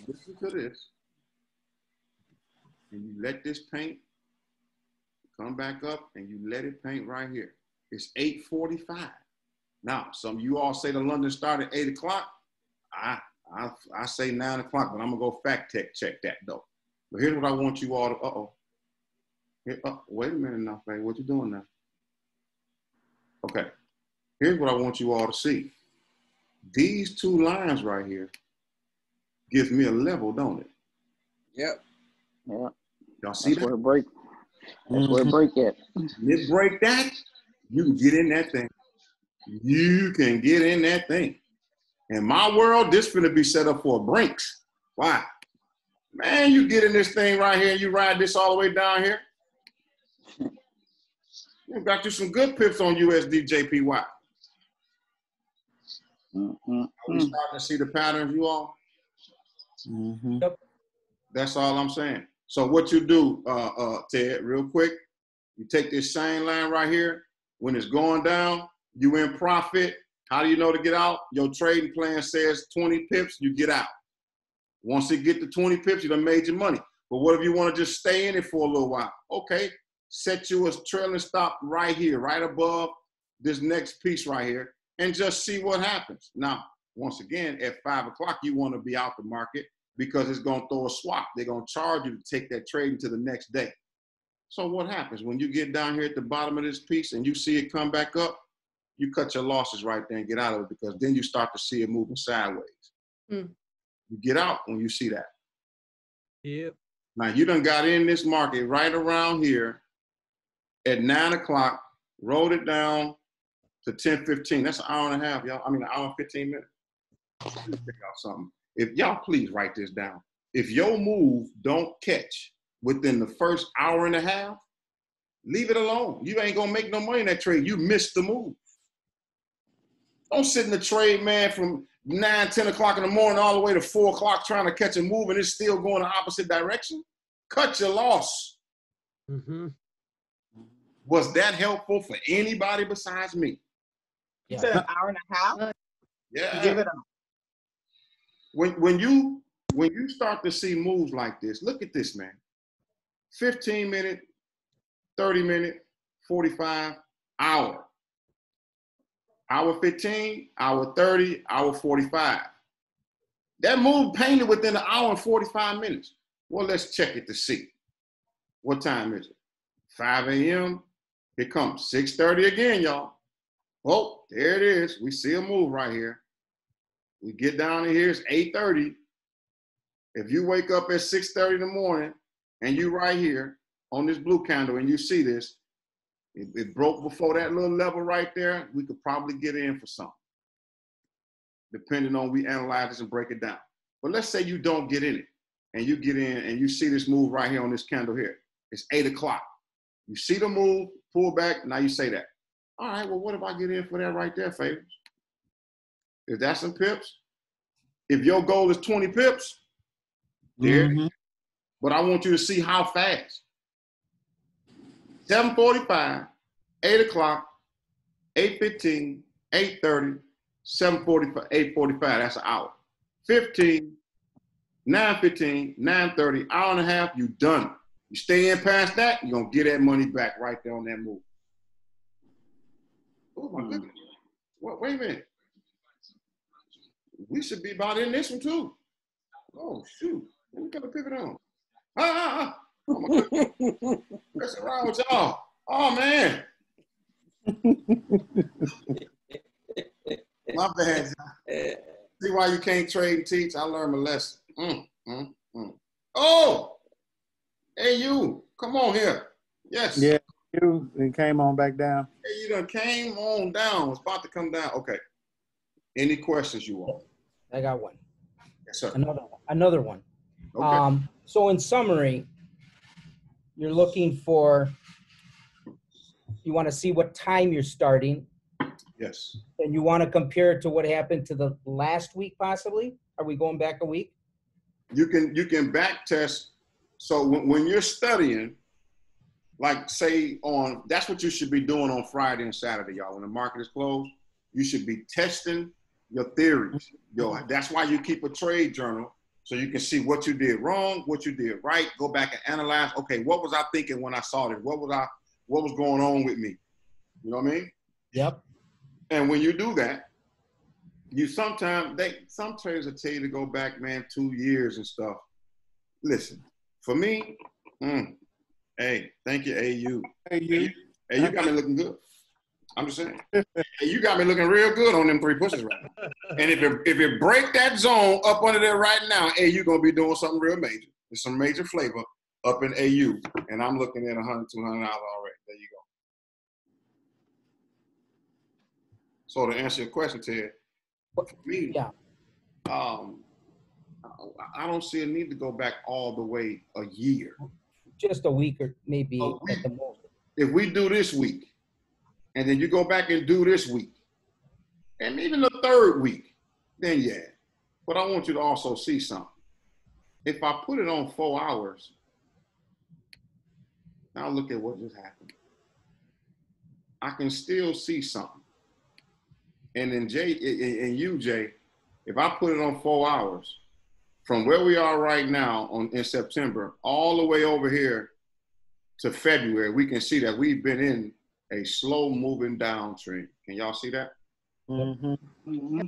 listen to this. And you let this paint come back up and you let it paint right here. It's 8:45. Now, some of you all say the London started at 8 o'clock. I say 9 o'clock, but I'm going to go fact check that, though. But here's what I want you all to, wait a minute now, Faye. What you doing now? Okay. Here's what I want you all to see. These two lines right here gives me a level, don't it? Yep. Yeah. Y'all see that? Where it break. That's where it break at. It break that, you can get in that thing. You can get in that thing. In my world, this finna be set up for a Brinks. Why? Man, you get in this thing right here and you ride this all the way down here. You got you some good pips on USD JPY. Are we starting to see the patterns, you all? Yep. That's all I'm saying. So what you do, Ted, real quick, you take this same line right here. When it's going down, you in profit. How do you know to get out? Your trading plan says 20 pips, you get out. Once it get to 20 pips, you done made your money. But what if you want to just stay in it for a little while? Okay, set you a trailing stop right here, right above this next piece right here, and just see what happens. Now, once again, at 5 o'clock, you want to be out the market because it's going to throw a swap. They're going to charge you to take that trade into the next day. So what happens when you get down here at the bottom of this piece and you see it come back up, you cut your losses right there and get out of it, because then you start to see it moving sideways. You get out when you see that. Yep. Now, you done got in this market right around here at 9 o'clock, rolled it down to 10:15. That's an hour and a half, y'all. I mean, an hour and 15 minutes. Let me figure out something. If y'all please write this down. If your move don't catch within the first hour and a half, leave it alone. You ain't gonna make no money in that trade. You missed the move. Don't sit in the trade, man, from 9, 10 o'clock in the morning all the way to 4 o'clock trying to catch a move and it's still going the opposite direction. Cut your loss. Was that helpful for anybody besides me? You said an hour and a half? Yeah. Give it up. When you start to see moves like this, look at this, man. 15 minute, 30 minute, 45, hour. Hour 15, hour 30, hour 45. That move painted within an hour and 45 minutes. Well, let's check it to see. What time is it? 5 a.m. Here comes 6:30 again, y'all. Oh, there it is. We see a move right here. We get down to here, it's 8:30. If you wake up at 6:30 in the morning and you right here on this blue candle and you see this, it broke before that little level right there, we could probably get in for something, depending on we analyze this and break it down. But let's say you don't get in it and you get in and you see this move right here on this candle here. It's 8 o'clock. You see the move, pull back, now you say that. All right, well, what if I get in for that right there, Favors? Is that some pips? If your goal is 20 pips, there. But I want you to see how fast. 7:45, 8 o'clock, 8:15, 8:30, 7:45, 8:45, that's an hour. 15, 9:15, 9:30, hour and a half, you done. You stay in past that, you're going to get that money back right there on that move. Oh, my goodness. Wait a minute. We should be about in this one, too. Oh, shoot. Let me got a pivot on. Oh, my goodness. What's wrong with y'all? Oh, man. My bad. See why you can't trade and teach? I learned my lesson. Oh! Hey, you, come on here. Yes. Yeah, you came on back down. Hey, you done came on down. It's about to come down. Okay. Any questions you want? I got one. Yes, sir. Another one. Okay. So in summary, you're looking for, you want to see what time you're starting, Yes. and you want to compare it to what happened to the last week, possibly? Are we going back a week? You can back test. So when you're studying, like say that's what you should be doing on Friday and Saturday, y'all. When the market is closed, you should be testing your theories. That's why you keep a trade journal, so you can see what you did wrong, what you did right. Go back and analyze. Okay, what was I thinking when I saw this? What was going on with me? You know what I mean? Yep. And when you do that, some traders will tell you to go back, man, 2 years and stuff. Listen, for me, hey, thank you, AU. Hey, you got me looking good. I'm just saying. Hey, you got me looking real good on them 3 pushes right now. And if it break that zone up under there right now, AU gonna be doing something real major. There's some major flavor up in AU, and I'm looking at $100, $200 already. There you go. So to answer your question, Ted, for me, yeah, I don't see a need to go back all the way a year. Just a week or maybe at the most. If we do this week, and then you go back and do this week, and even the third week, then yeah. But I want you to also see something. If I put it on 4 hours, now look at what just happened. I can still see something. And then Jay, if I put it on 4 hours, from where we are right now in September, all the way over here to February, we can see that we've been in a slow moving downtrend. Can y'all see that? Mm-hmm. Mm-hmm.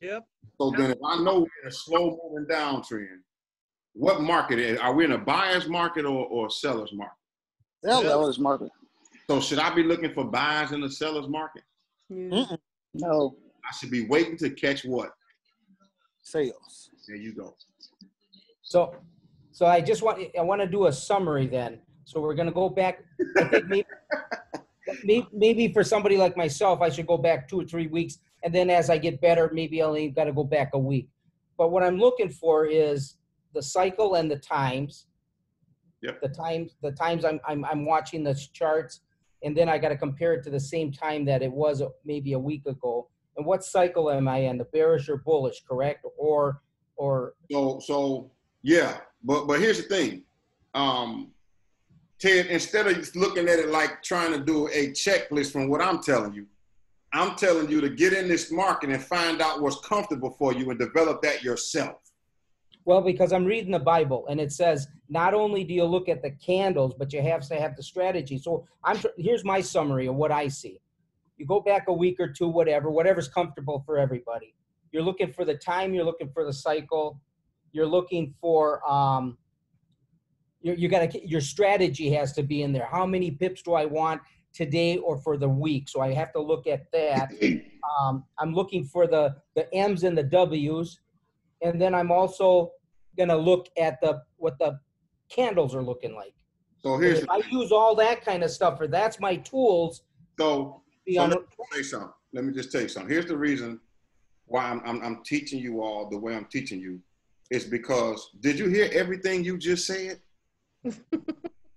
Yep. So then if I know we're in a slow moving downtrend, what market are we in, a buyer's market or a seller's market? Seller's market. So should I be looking for buyers in the seller's market? Mm-mm. No. I should be waiting to catch what? Sales. There you go. So I want to do a summary then. So we're going to go back. I think maybe for somebody like myself, I should go back 2 or 3 weeks. And then as I get better, maybe I'll got to go back a week. But what I'm looking for is the cycle and the times. Yep. The times I'm watching the charts, and then I got to compare it to the same time that it was maybe a week ago. And what cycle am I in? The bearish or bullish, correct? Or so yeah. But here's the thing. Ted, instead of looking at it like trying to do a checklist from what I'm telling you to get in this market and find out what's comfortable for you and develop that yourself. Well, because I'm reading the Bible, and it says not only do you look at the candles, but you have to have the strategy. So here's my summary of what I see. You go back a week or two, whatever's comfortable for everybody. You're looking for the time. You're looking for the cycle. You're looking for your strategy has to be in there. How many pips do I want today or for the week? So I have to look at that. I'm looking for the M's and the W's, and then I'm also going to look at what the candles are looking like. So I use all that kind of stuff, or that's my tools. So let me just tell you something. Here's the reason why I'm teaching you all the way I'm teaching you, is because did you hear everything you just said?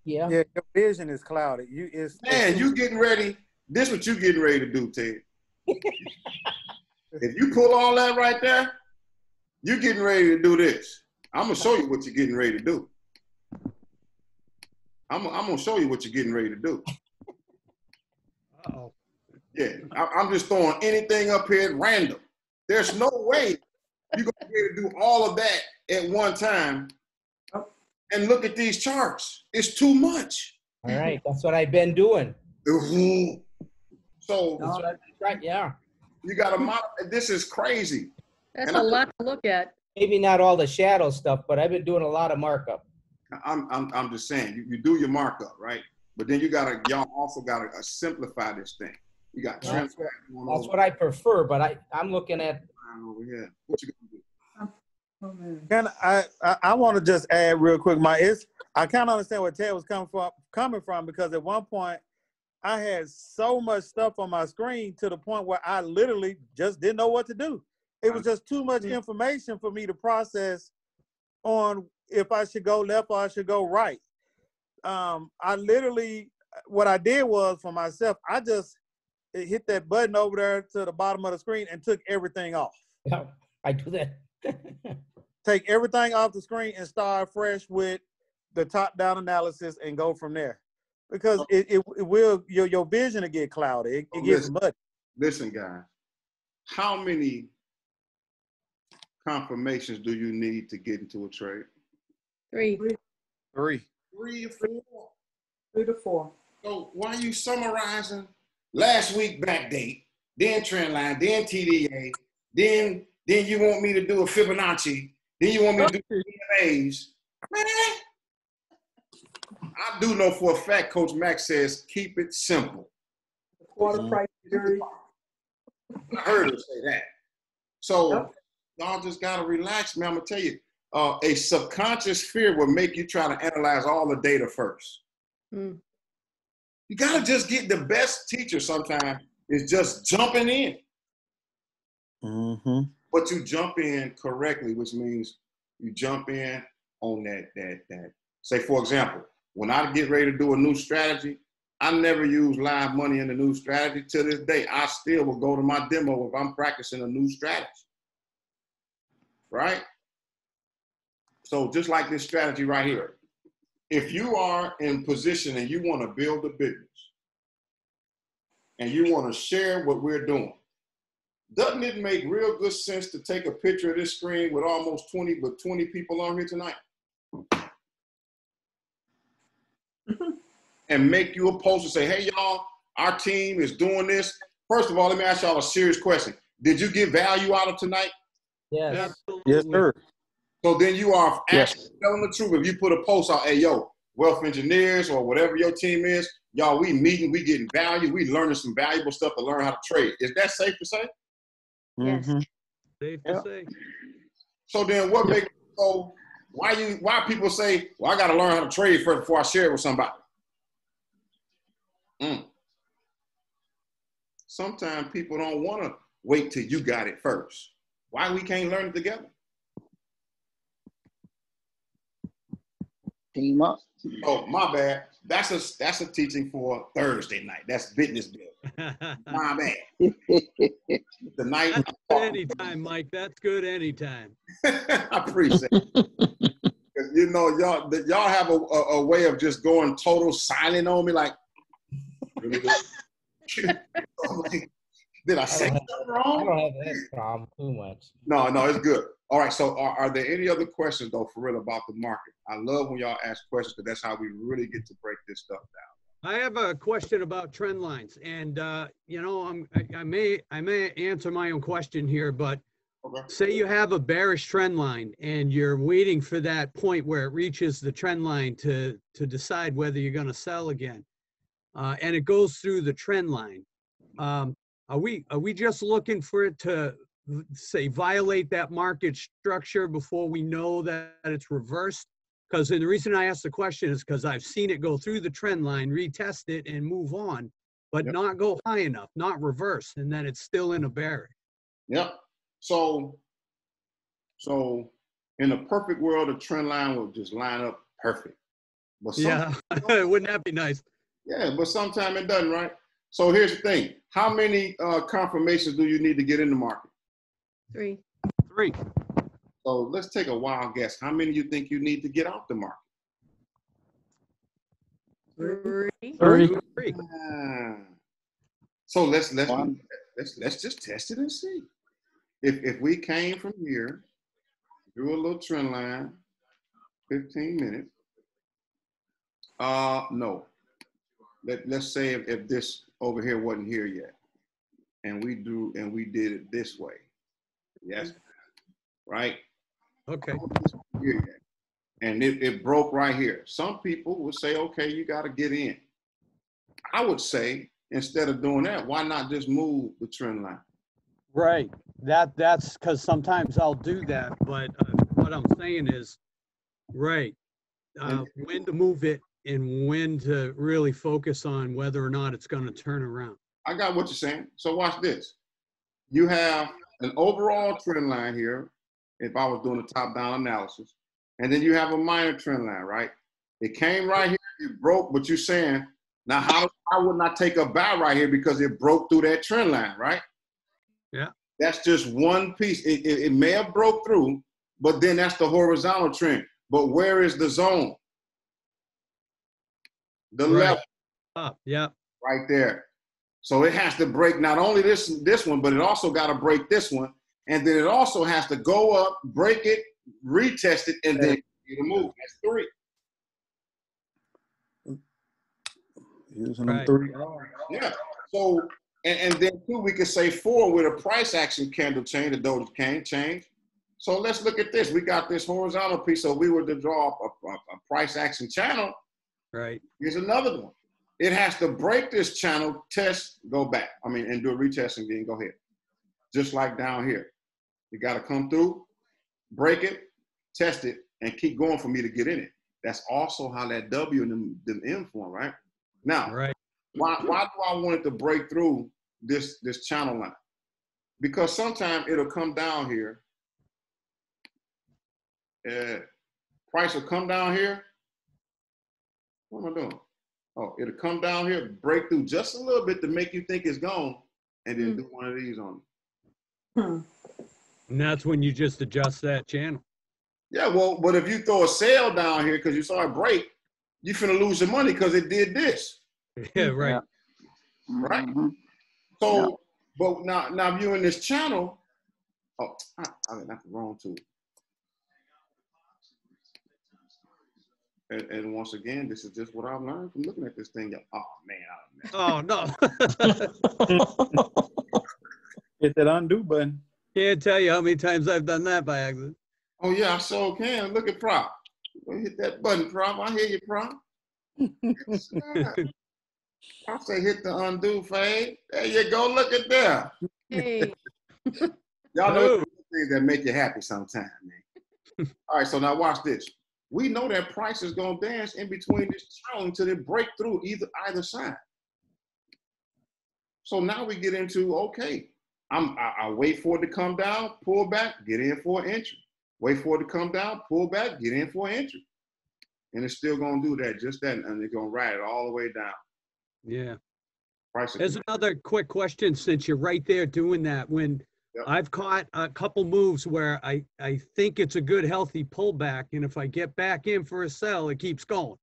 Yeah. Yeah, your vision is clouded. You getting ready. This is what you getting ready to do, Ted. If you pull all that right there, you getting ready to do this. I'm gonna show you what you're getting ready to do. I'm gonna show you what you're getting ready to do. Uh-oh. Yeah, I'm just throwing anything up here at random. There's no way you're gonna be able to do all of that at one time. And look at these charts. It's too much. All right, that's what I've been doing. So right, yeah. You got to this is crazy. That's a lot to look at. Maybe not all the shadow stuff, but I've been doing a lot of markup. I'm just saying, you do your markup, right? But then y'all also got to simplify this thing. You got that's what I prefer, but I'm looking at over here. What you gonna do? Oh, man. Can I want to just add real quick, Mike. I kind of understand where Ted was coming from because at one point I had so much stuff on my screen to the point where I literally just didn't know what to do. It was just too much information for me to process on if I should go left or I should go right. I literally, what I did was for myself, I just hit that button over there to the bottom of the screen and took everything off. Yeah, I do that. Take everything off the screen and start fresh with the top-down analysis and go from there. Because it will, your vision will get cloudy. It gets muddy. Listen, guys, how many confirmations do you need to get into a trade? 3. 3. 3 or 4. 3 to 4. So why are you summarizing last week backdate, then trend line, then TDA, then you want me to do a Fibonacci, then you want me to do EMAs? Man, I do know for a fact, Coach Mack says, keep it simple. The quarter price theory. I heard her say that. So y'all just gotta relax, man. I'm gonna tell you, a subconscious fear will make you try to analyze all the data first. You gotta just get the best teacher sometimes is just jumping in. But you jump in correctly, which means you jump in on that. Say, for example, when I get ready to do a new strategy, I never use live money in the new strategy. To this day, I still will go to my demo if I'm practicing a new strategy. Right? So just like this strategy right here, if you are in position and you want to build a business and you want to share what we're doing, doesn't it make real good sense to take a picture of this screen with almost 20 people on here tonight? And make you a post and say, hey, y'all, our team is doing this. First of all, let me ask y'all a serious question. Did you get value out of tonight? Yes. Yes, sir. So then you are actually telling the truth. If you put a post out, hey, yo, Wealth Engineers or whatever your team is, y'all, we meeting, we getting value, we learning some valuable stuff to learn how to trade. Is that safe to say? Yes. Safe to say. So then what makes so why people say, well, I got to learn how to trade first before I share it with somebody? Sometimes people don't want to wait till you got it first. Why we can't learn it together? Team up. Oh, my bad. That's a teaching for Thursday night. That's business bill. My bad. The night. That's good anytime, Mike. That's good anytime. I appreciate it. You know, y'all have a way of just going total silent on me, like, really? Did I say something wrong? I don't have that problem too much. No, it's good. All right, so are there any other questions, though, for real about the market? I love when y'all ask questions because that's how we really get to break this stuff down. I have a question about trend lines, and you know, I may answer my own question here, but say you have a bearish trend line and you're waiting for that point where it reaches the trend line to decide whether you're going to sell again, and it goes through the trend line. Are we just looking for it to say violate that market structure before we know that it's reversed? Because the reason I asked the question is because I've seen it go through the trend line, retest it, and move on, but not go high enough, not reverse, and then it's still in a bearish. Yep. So in a perfect world, a trend line will just line up perfect. But yeah, wouldn't that be nice? Yeah, but sometimes it doesn't, right? So here's the thing. How many confirmations do you need to get in the market? 3. 3. So let's take a wild guess. How many do you think you need to get out the market? 3. So let's just test it and see. If we came from here, drew a little trend line, 15 minutes. No. Let's say if this over here wasn't here yet, and we did it this way. Yes. Right? Okay. And it broke right here. Some people would say, okay, you got to get in. I would say, instead of doing that, why not just move the trend line? Right. That's because sometimes I'll do that, but what I'm saying is, right, when to move it and when to really focus on whether or not it's going to turn around. I got what you're saying. So watch this. You have an overall trend line here, if I was doing a top-down analysis, and then you have a minor trend line, right? It came right here, it broke, but you're saying, now how wouldn't I take a buy right here because it broke through that trend line, right? Yeah. That's just one piece. It may have broke through, but then that's the horizontal trend. But where is the zone? The level. Up, yeah. Right there. So it has to break not only this one, but it also got to break this one. And then it also has to go up, break it, retest it, and then get a move. That's 3. Using them 3. Yeah. So, and then 2, we could say 4 with a price action candle change, a Doji cane change. So let's look at this. We got this horizontal piece. So we were to draw a price action channel. Right. Here's another one. It has to break this channel, test, go back. And do a retest and then go ahead. Just like down here. You got to come through, break it, test it, and keep going for me to get in it. That's also how that W and them M form, right? Now, right. Why do I want it to break through this channel line? Because sometimes it'll come down here. Price will come down here. What am I doing? Oh, it'll come down here, break through just a little bit to make you think it's gone, and then do one of these on it. And that's when you just adjust that channel. Yeah, well, but if you throw a sale down here because you saw it break, you're finna lose your money because it did this. Yeah, right. Yeah. Right? So, but now if you're in this channel, oh, I got the wrong tool. And once again, this is just what I've learned from looking at this thing. Oh, man. Oh, no. Hit that undo button. Can't tell you how many times I've done that by accident. Oh, yeah, I so can. Look at Prop. Hit that button, Prop. I hear you, Prop. Yes, I say hit the undo fade. There you go. Look at that. Hey. Y'all know things that make you happy sometimes, man. All right, so now watch this. We know that price is going to dance in between this channel until they break through either side. So now we get into, okay, I wait for it to come down, pull back, get in for an entry. Wait for it to come down, pull back, get in for an entry. And it's still going to do that, just that, and it's going to ride it all the way down. Yeah. Price. There's another quick question since you're right there doing that. When I've caught a couple moves where I think it's a good, healthy pullback, and if I get back in for a sell, it keeps going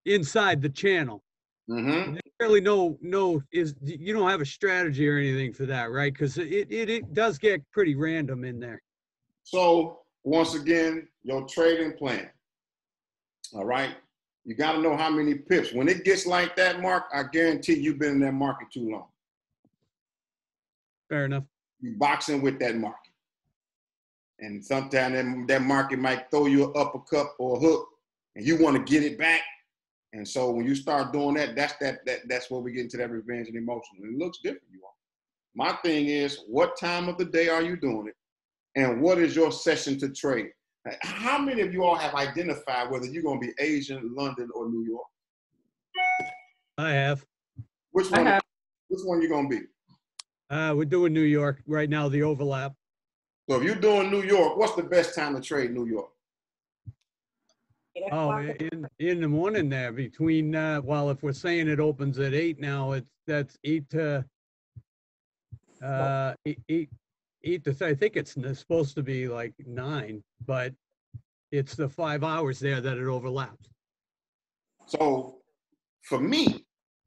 inside the channel. Mm-hmm. Really you don't have a strategy or anything for that, right? Because it does get pretty random in there. So once again, your trading plan. All right. You got to know how many pips. When it gets like that, Mark, I guarantee you've been in that market too long. Fair enough. You boxing with that market. And sometimes that market might throw you an uppercut or a hook, and you want to get it back. And so when you start doing that, that's where we get into that revenge and emotion. And it looks different, you all. My thing is, what time of the day are you doing it? And what is your session to trade? How many of you all have identified whether you're going to be Asian, London, or New York? I have. Which one? Which one you going to be? We're doing New York right now, the overlap. So if you're doing New York, what's the best time to trade New York? Oh, in the morning there between, well, if we're saying it opens at 8 now, that's 8 to, 8 to, I think it's supposed to be like 9, but it's the 5 hours there that it overlaps. So for me,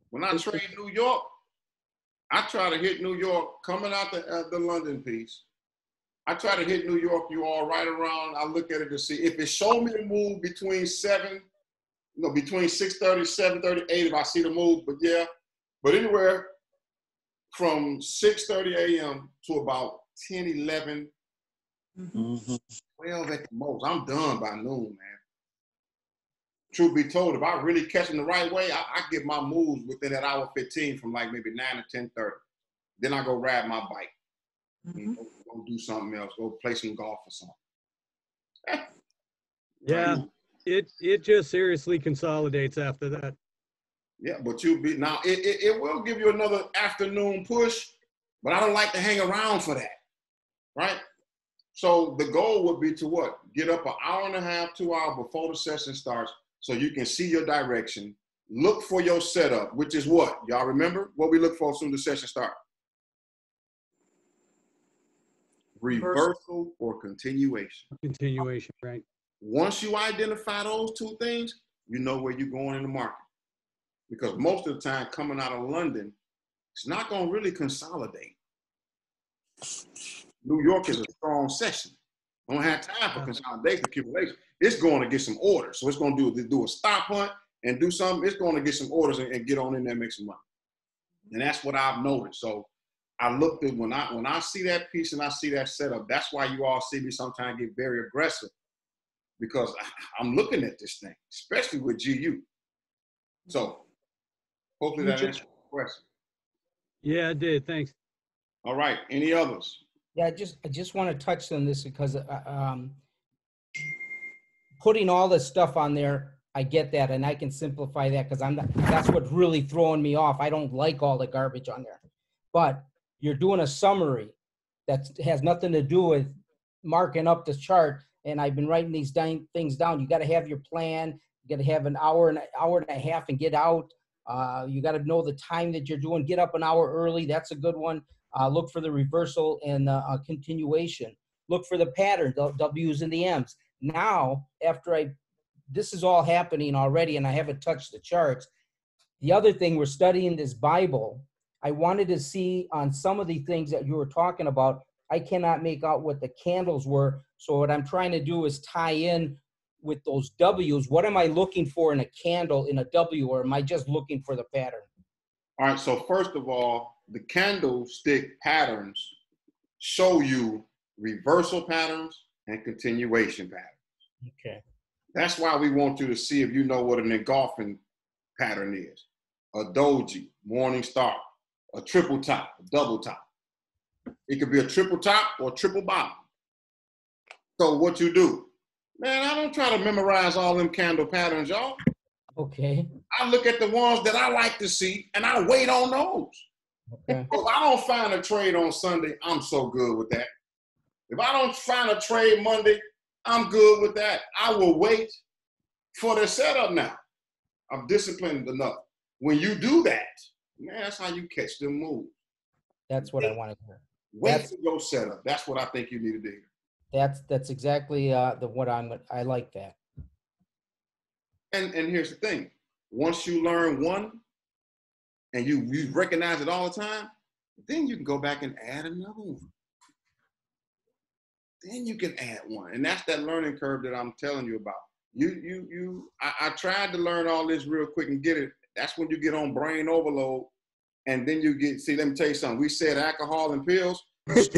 when I trade New York, I try to hit New York coming out the London piece. I try to hit New York, you all right around. I look at it to see if it showed me the move between between 6:30, 7:30, 8 if I see the move. But yeah, but anywhere from 6:30 a.m. to about 10, 11, 12 at the most. I'm done by noon, man. Truth be told, if I really catch them the right way, I get my moves within that hour 15 from like maybe 9 to 10:30. Then I go ride my bike. Go do something else. Go play some golf or something. Yeah, it just seriously consolidates after that. Yeah, but now it will give you another afternoon push, but I don't like to hang around for that, right? So the goal would be to what? Get up an hour and a half, 2 hours before the session starts so you can see your direction. Look for your setup, which is what? Y'all remember what we look for as soon as the session starts? Reversal or continuation. Continuation, right. Once you identify those two things, you know where you're going in the market. Because most of the time coming out of London, it's not going to really consolidate. New York is a strong session. I don't have time for consolidation, accumulation. It's going to get some orders. So it's going to do a stop hunt and do something. It's going to get some orders and get on in there and make some money. And that's what I've noticed. So I looked at when I see that piece and I see that setup, that's why you all see me sometimes get very aggressive, because I'm looking at this thing, especially with GU. So hopefully that answers the question. Yeah, it did. Thanks. All right. Any others? Yeah, I just want to touch on this because putting all this stuff on there, I get that, and I can simplify that because that's what's really throwing me off. I don't like all the garbage on there. But you're doing a summary that has nothing to do with marking up the chart, and I've been writing these things down. You got to have your plan. You got to have an hour and a half and get out. You got to know the time that you're doing. Get up an hour early. That's a good one. Look for the reversal and continuation. Look for the pattern, the W's and the M's. Now, this is all happening already, and I haven't touched the charts. The other thing, we're studying this Bible. I wanted to see on some of the things that you were talking about. I cannot make out what the candles were. So what I'm trying to do is tie in with those W's. What am I looking for in a candle, in a W, or am I just looking for the pattern? All right, so first of all, the candlestick patterns show you reversal patterns and continuation patterns. Okay. That's why we want you to see if you know what an engulfing pattern is. A doji, morning star, a triple top, a double top. It could be a triple top or a triple bottom. So what you do, man, I don't try to memorize all them candle patterns, y'all. Okay. I look at the ones that I like to see and I wait on those. Okay. If I don't find a trade on Sunday, I'm so good with that. If I don't find a trade Monday, I'm good with that. I will wait for the setup now. I'm disciplined enough. When you do that, man, that's how you catch them moves. That's what I want to hear. Wait for your setup. That's what I think you need to do. That's exactly I like that. And here's the thing. Once you learn one and you recognize it all the time, then you can go back and add another one. Then you can add one. And that's that learning curve that I'm telling you about. I tried to learn all this real quick and get it. That's when you get on brain overload. And then let me tell you something. We said alcohol and pills. Stress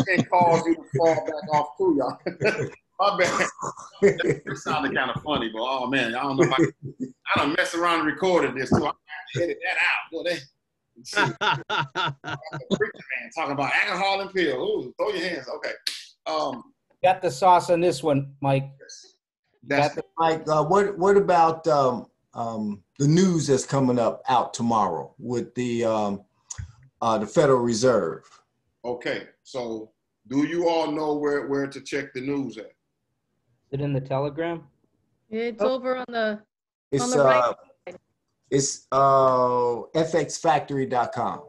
can cause you to fall back off too, y'all. My bad. That sounded kind of funny, but oh man, I don't know if I done messed around and recorded this too. I'm gonna have to edit that out. Boy, preacher man talking about alcohol and pills. Ooh, throw your hands. Okay. Got the sauce on this one, Mike. Mike, what about the news that's coming out tomorrow with the Federal Reserve? Okay, so do you all know where to check the news at? Is it in the Telegram? It's over on the It's right. It's fxfactory.com.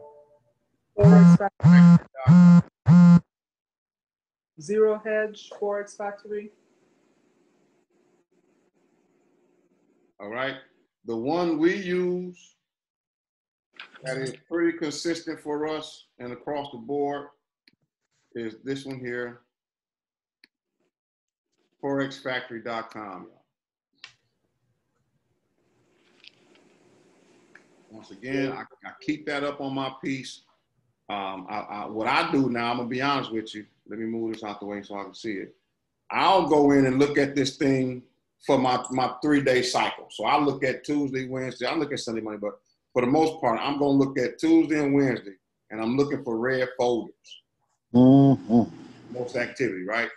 Zero Hedge Forex Factory. All right. The one we use that is pretty consistent for us and across the board is this one here, forexfactory.com. Once again, I keep that up on my piece. What I do now, I'm gonna be honest with you. Let me move this out the way so I can see it. I'll go in and look at this thing for my 3-day cycle. So I look at Tuesday, Wednesday. I look at Sunday, Monday, but for the most part, I'm gonna look at Tuesday and Wednesday, and I'm looking for red folders. Mm-hmm. Most activity, right?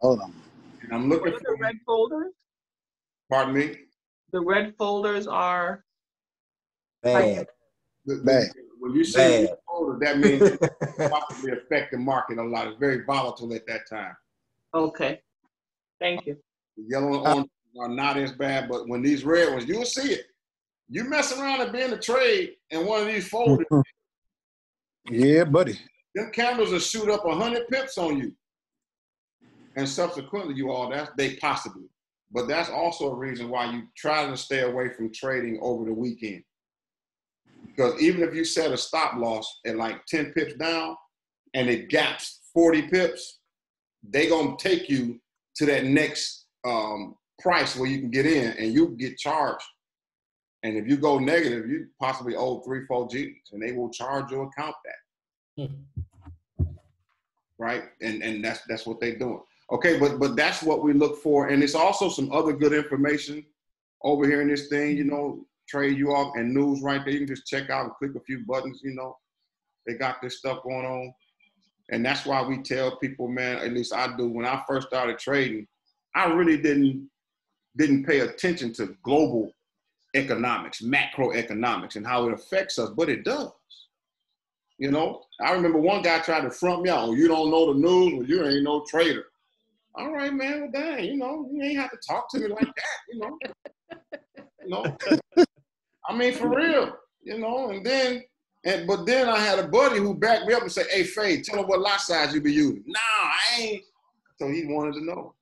Hold on. And I'm looking What are for the red folders? Pardon me? The red folders are Bad. Bad. When you say Bad. folder, that means it possibly affect the market a lot. It's very volatile at that time. okay. Thank you. The yellow and orange are not as bad, but when these red ones, you'll see it. You mess around and be in a trade in one of these folders, Yeah, buddy. them candles will shoot up 100 pips on you. And subsequently, they possibly. But that's also a reason why you try to stay away from trading over the weekend. Because even if you set a stop loss at like 10 pips down and it gaps 40 pips, they gonna take you to that next price where you can get in and you get charged. And if you go negative, you possibly owe 3-4 G's and they will charge your account that. Right? And that's what they're doing. Okay, but that's what we look for. And it's also some other good information over here in this thing, you know, Trade You Off and news right there. You can just check out and click a few buttons, you know. They got this stuff going on. And that's why we tell people, man, at least I do, when I first started trading, I really didn't pay attention to global economics, macroeconomics, and how it affects us, but it does. You know, I remember one guy tried to front me out. Oh, you don't know the news? Well, you ain't no trader. All right, man, well, dang, you know, you ain't have to talk to me like that, you know. You know, I mean, for real, you know, but then I had a buddy who backed me up and said, hey, Faye, tell him what lot size you be using. Nah, I ain't. So he wanted to know.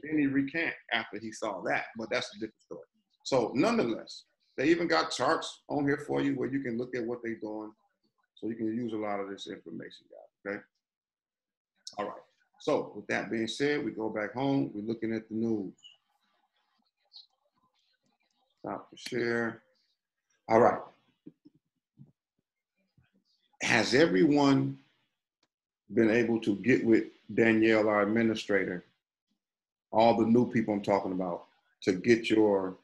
Then he recant after he saw that, but that's a different story. So nonetheless, they even got charts on here for you where you can look at what they're doing. So you can use a lot of this information, guys, okay? All right. So with that being said, we go back home. We're looking at the news. Stop the share. All right. Has everyone been able to get with Danielle, our administrator, all the new people I'm talking about, to get your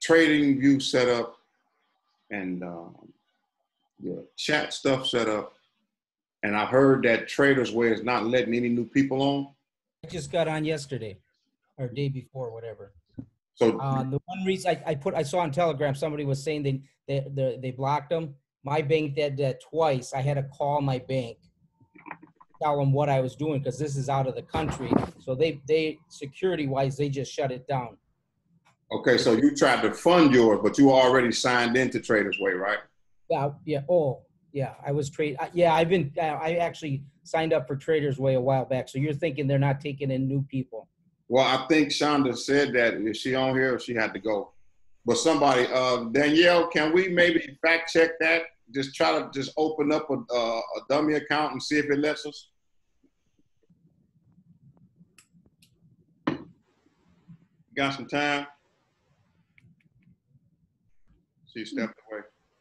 trading view set up and your chat stuff set up? And I heard that Traders Way is not letting any new people on. I just got on yesterday or day before, whatever. So the one reason I saw on Telegram, somebody was saying they blocked them. My bank did that twice. I had to call my bank, tell them what I was doing because this is out of the country. So they security wise, they just shut it down. Okay, so you tried to fund yours, but you already signed into Traders Way, right? Yeah. Oh, yeah. I was I actually signed up for Traders Way a while back. So you're thinking they're not taking in new people? Well, I think Shonda said that. Is she on here or she had to go? But somebody, Danielle, can we maybe fact check that? Just try to just open up a dummy account and see if it lets us. Got some time? She stepped away.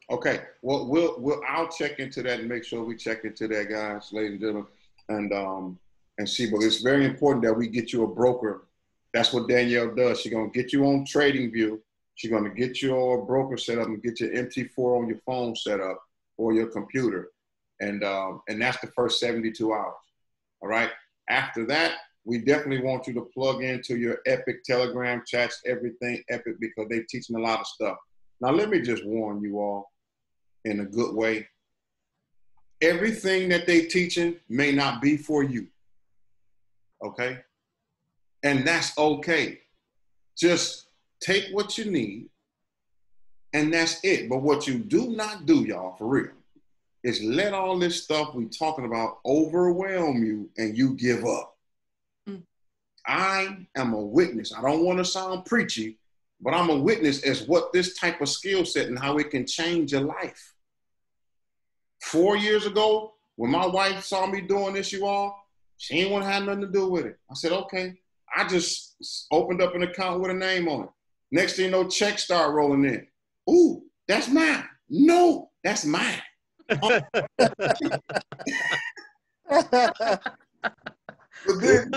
Okay. Well, I'll check into that and make sure we check into that, guys, ladies and gentlemen, and see. But it's very important that we get you a broker. That's what Danielle does. She's gonna get you on TradingView. She's gonna get your broker set up and get your MT4 on your phone set up or your computer, and that's the first 72 hours. All right. After that, we definitely want you to plug into your Epic Telegram chats, everything Epic, because they're teaching a lot of stuff. Now, let me just warn you all in a good way. Everything that they're teaching may not be for you, okay? And that's okay. Just take what you need, and that's it. But what you do not do, y'all, for real, is let all this stuff we talking about overwhelm you and you give up. I am a witness. I don't want to sound preachy, but I'm a witness as what this type of skill set and how it can change your life. 4 years ago, when my wife saw me doing this, you all, she ain't want to have nothing to do with it. I said, okay. I just opened up an account with a name on it. Next thing you know, checks start rolling in. Ooh, that's mine. No, that's mine. But then,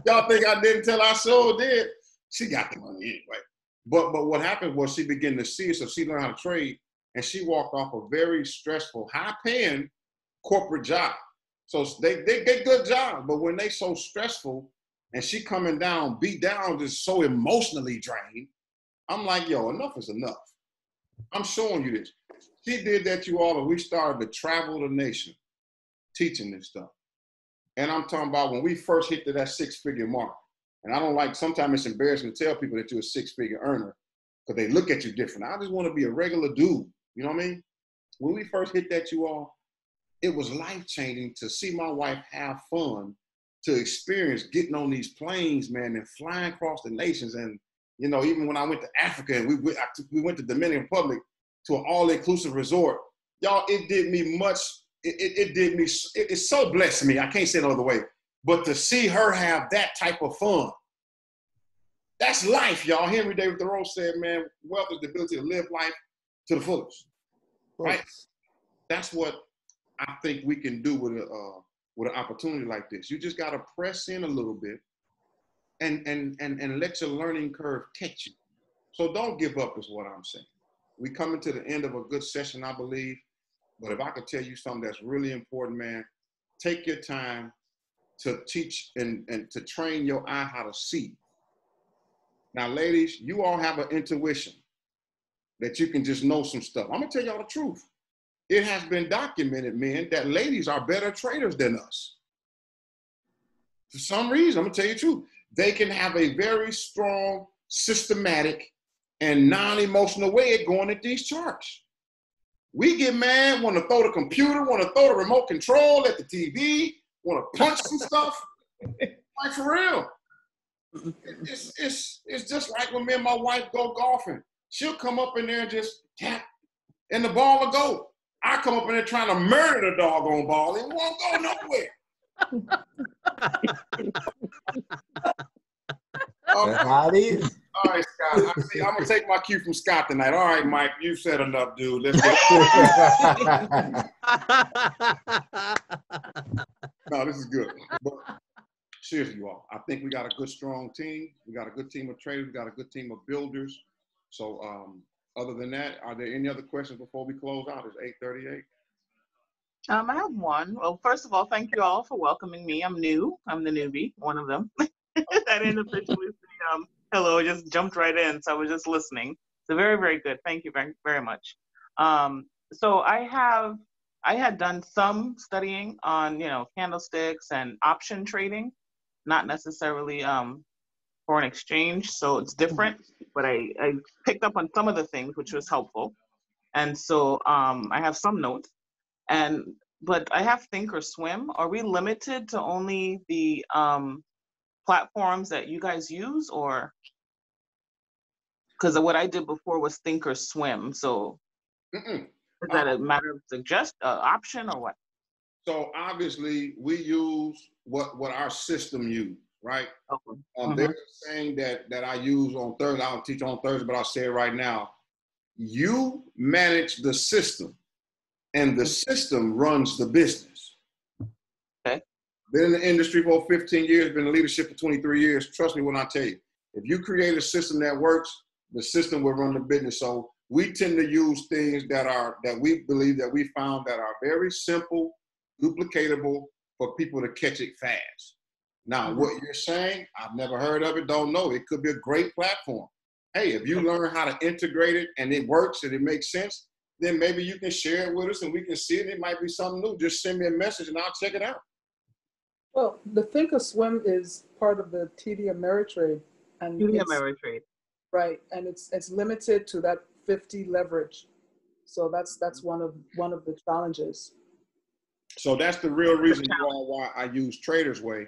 y'all think I didn't tell I so did. She got the money anyway. But what happened was she began to see it, so she learned how to trade, and she walked off a very stressful, high-paying corporate job. So they get good jobs, but when they so stressful and she coming down, beat down, just so emotionally drained, I'm like, yo, enough is enough. I'm showing you this. She did that, you all, and we started to travel the nation teaching this stuff. And I'm talking about when we first hit to that 6-figure mark. And I don't like, sometimes it's embarrassing to tell people that you're a 6-figure earner because they look at you different. I just want to be a regular dude. You know what I mean? When we first hit that, you all, it was life-changing to see my wife have fun, to experience getting on these planes, man, and flying across the nations. And, you know, even when I went to Africa and we went to Dominican Republic to an all-inclusive resort, y'all, it did me much. It so blessed me. I can't say it no other way. But to see her have that type of fun, that's life, y'all. Henry David Thoreau said, man, wealth is the ability to live life to the fullest, right? That's what I think we can do with an opportunity like this. You just got to press in a little bit and let your learning curve catch you. So don't give up is what I'm saying. We coming to the end of a good session, I believe. But if I could tell you something that's really important, man, take your time to teach and to train your eye how to see. Now, ladies, you all have an intuition that you can just know some stuff. I'm gonna tell y'all the truth. It has been documented, men, that ladies are better traders than us. For some reason, I'm gonna tell you the truth. They can have a very strong, systematic, and non-emotional way of going at these charts. We get mad, want to throw the computer, want to throw the remote control at the TV, want to punch some stuff. Like, for real. It's just like when me and my wife go golfing. She'll come up in there and just tap, and the ball will go. I come up in there trying to murder the doggone ball. It won't go nowhere. That's how it is. All right, Scott. I'm going to take my cue from Scott tonight. All right, Mike, you've said enough, dude. Let's get No, this is good. But seriously, you all, I think we got a good, strong team. We got a good team of traders. We got a good team of builders. So other than that, are there any other questions before we close out? It's 8:38. I have one. Well, first of all, thank you all for welcoming me. I'm new. I'm the newbie, one of them. I didn't officially say hello, just jumped right in. So I was just listening. So very, very good. Thank you very, very much. So I had done some studying on, candlesticks and option trading, not necessarily foreign exchange. So it's different, but I picked up on some of the things, which was helpful. And so I have some notes. But I have Thinkorswim. Are we limited to only the platforms that you guys use, or because what I did before was Thinkorswim? So is that a matter of option or what? So obviously we use what our system use, right? Okay. There's a saying that I use on Thursday. I'll teach on Thursday, but I'll say it right now. You manage the system, and the system runs the business. Okay. Been in the industry for 15 years, been in leadership for 23 years. Trust me when I tell you, if you create a system that works, the system will run the business. So we tend to use things that we believe that we found that are very simple, duplicatable for people to catch it fast. Now, what you're saying, I've never heard of it, don't know. It could be a great platform. Hey, if you learn how to integrate it and it works and it makes sense, then maybe you can share it with us and we can see it. It might be something new. Just send me a message and I'll check it out. Well, the Thinkorswim is part of the TD Ameritrade. And TD Ameritrade. Right, and it's limited to that 50 leverage. So that's one of the challenges. So that's the real reason why I use Trader's Way.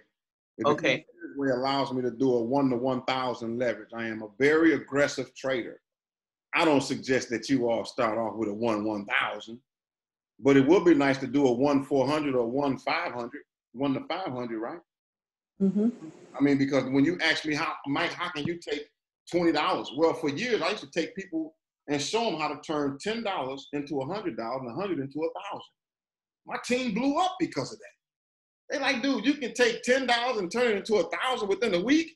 Okay. Trader's Way allows me to do a 1 to 1,000 leverage. I am a very aggressive trader. I don't suggest that you all start off with a 1-1,000, but it would be nice to do a 1-400 or 1-500, 1 to 500, right? Mm-hmm. I mean, because when you ask me, Mike, how can you take $20? Well, for years, I used to take people and show them how to turn $10 into $100 and $100 into $1,000. My team blew up because of that. They like, dude, you can take $10 and turn it into $1,000 within a week.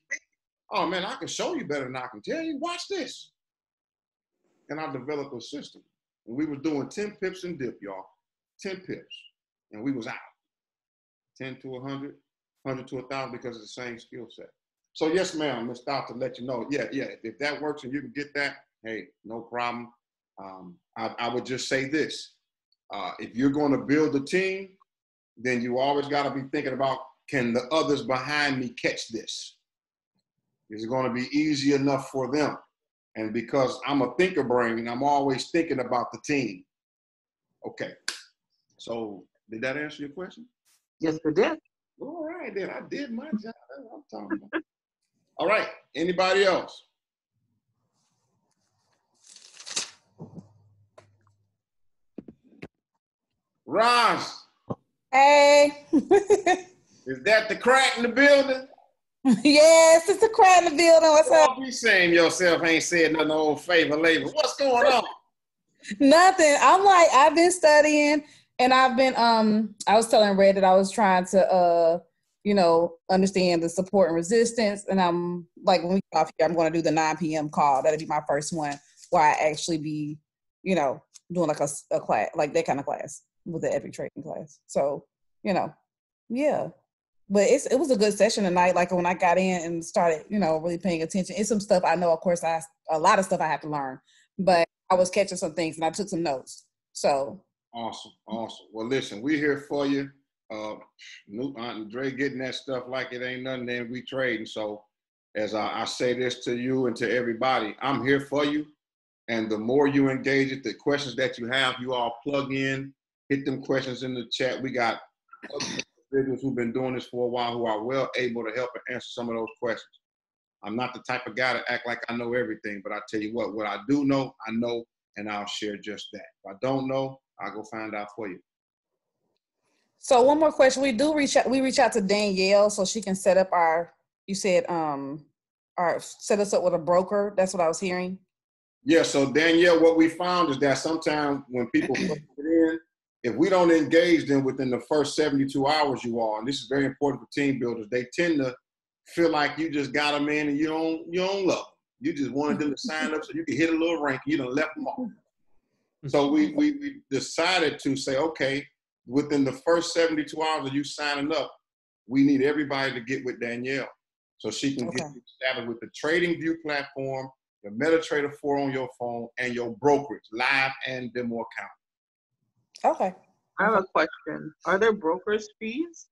Oh man, I can show you better than I can tell you. Watch this. And I developed a system. And we were doing 10 pips and dip, y'all. 10 pips. And we was out. 10 to 100, 100 to 1,000 because it's the same skill set. So yes, ma'am, Ms. Doctor, let you know. Yeah. If that works and you can get that, hey, no problem. I would just say this. If you're going to build a team, then you always got to be thinking about, can the others behind me catch this? Is it going to be easy enough for them? And because I'm a thinker brain, I'm always thinking about the team. Okay. So did that answer your question? Yes, it did. All right, then I did my job. That's what I'm talking about. All right. Anybody else? Roz. Hey. Is that the crack in the building? Yes, it's the crack in the building. What's up? Don't be saying yourself ain't said nothing old favor labor. What's going on? Nothing. I'm like, I've been studying and I've been, I was telling Red that I was trying to, understand the support and resistance. And I'm like, when we get off here, I'm going to do the 9 p.m. call. That'll be my first one where I actually be, doing like a class, like that kind of class with the epic trading class. So, yeah. But it was a good session tonight. Like when I got in and started, really paying attention. It's some stuff I know, of course, a lot of stuff I have to learn, but I was catching some things and I took some notes. So. Awesome. Well, listen, we're here for you. Andre getting that stuff like it ain't nothing, then we trading. So as I say this to you and to everybody, I'm here for you. And the more you engage it, the questions that you have, you all plug in, hit them questions in the chat. We got individuals who've been doing this for a while who are well able to help and answer some of those questions. I'm not the type of guy to act like I know everything, but I tell you what I do know, I know, and I'll share just that. If I don't know, I'll go find out for you. So one more question. We reach out to Danielle so she can set up set us up with a broker. That's what I was hearing. Yeah, so Danielle, what we found is that sometimes when people put it in, if we don't engage them within the first 72 hours, and this is very important for team builders, they tend to feel like you just got them in and you don't love them. You just wanted them to sign up so you can hit a little rank. You done left them off. So we decided to say, okay, within the first 72 hours of you signing up, we need everybody to get with Danielle so she can get you started with the TradingView platform, the MetaTrader 4 on your phone, and your brokerage, live and demo account. Okay. I have a question. Are there broker's fees?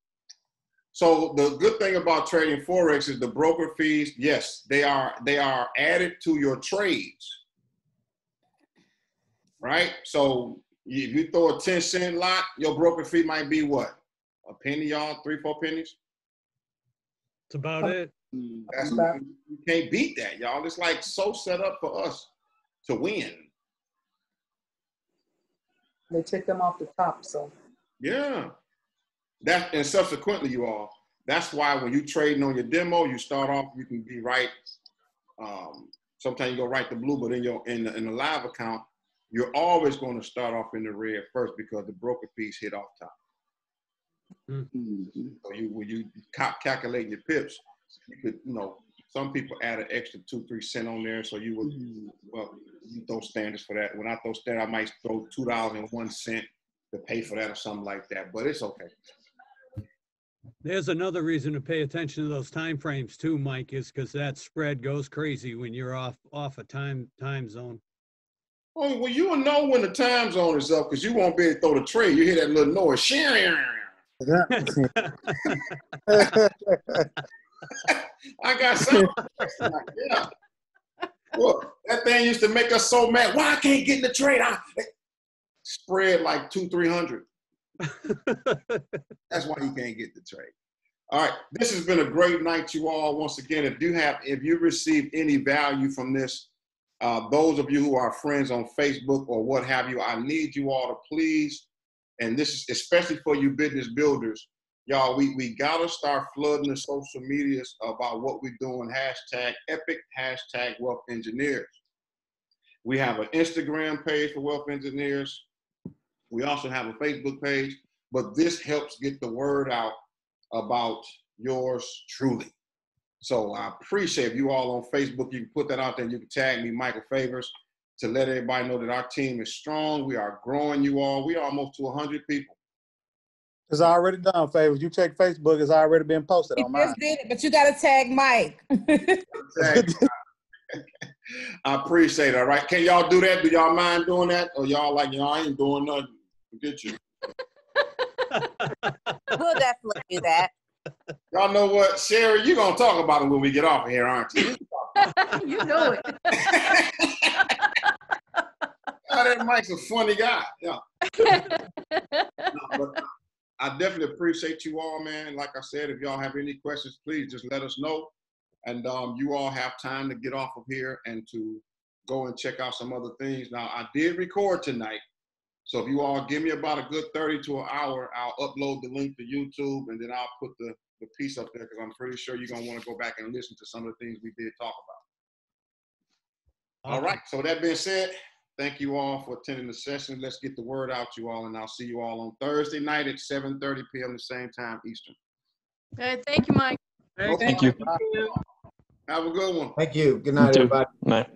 So the good thing about trading Forex is the broker fees, yes, they are added to your trades. Right? So if you throw a 10-cent lot, your broker fee might be what? A penny, y'all? 3-4 pennies? That's about it. That's you can't beat that, y'all. It's like so set up for us to win. They take them off the top, so. Yeah. And subsequently, that's why when you trading on your demo, you start off, you can be right. Sometimes you go right to blue, but in the live account, you're always going to start off in the red first because the broker fees hit off top. Mm-hmm. So when you calculating your pips, you could, some people add an extra 2-3 cents on there. So you would, you throw standards for that. When I throw standards, I might throw $2.01 to pay for that or something like that, but it's okay. There's another reason to pay attention to those time frames too, Mike, is because that spread goes crazy when you're off a time zone. Oh, well, you will know when the time zone is up because you won't be able to throw the trade. You hear that little noise. I got something. Yeah. Look, that thing used to make us so mad. Why I can't get in the trade? Spread like 200-300. That's why you can't get the trade. All right, this has been a great night, you all. Once again, if you received any value from this, those of you who are friends on Facebook or what have you, I need you all to please, and this is especially for you business builders, y'all, we gotta start flooding the social medias about what we're doing. #epic, #wealth engineers. We have an Instagram page for Wealth Engineers. We also have a Facebook page, but this helps get the word out about yours truly. So I appreciate if you all on Facebook, you can put that out there and you can tag me, Michael Favors, to let everybody know that our team is strong. We are growing, you all. We are almost to 100 people. It's already done, Favors. You check Facebook, it's already been posted on mine. Just did it, but you got to tag Mike. I appreciate it. All right. Can y'all do that? Do y'all mind doing that? Or y'all like, I ain't doing nothing. Forget you. We'll definitely do that. Y'all know what? Sherry, you're going to talk about it when we get off of here, aren't you? You know it. That Mike's a funny guy. Yeah. But I definitely appreciate you all, man. Like I said, if y'all have any questions, please just let us know. And you all have time to get off of here and to go and check out some other things. Now, I did record tonight. So if you all give me about a good 30 to an hour, I'll upload the link to YouTube, and then I'll put the piece up there because I'm pretty sure you're going to want to go back and listen to some of the things we did talk about. All right. So with that being said, thank you all for attending the session. Let's get the word out, you all, and I'll see you all on Thursday night at 7:30 p.m. the same time Eastern. Okay, thank you, Mike. Thank you. Have a good one. Thank you. Good night, everybody. Night.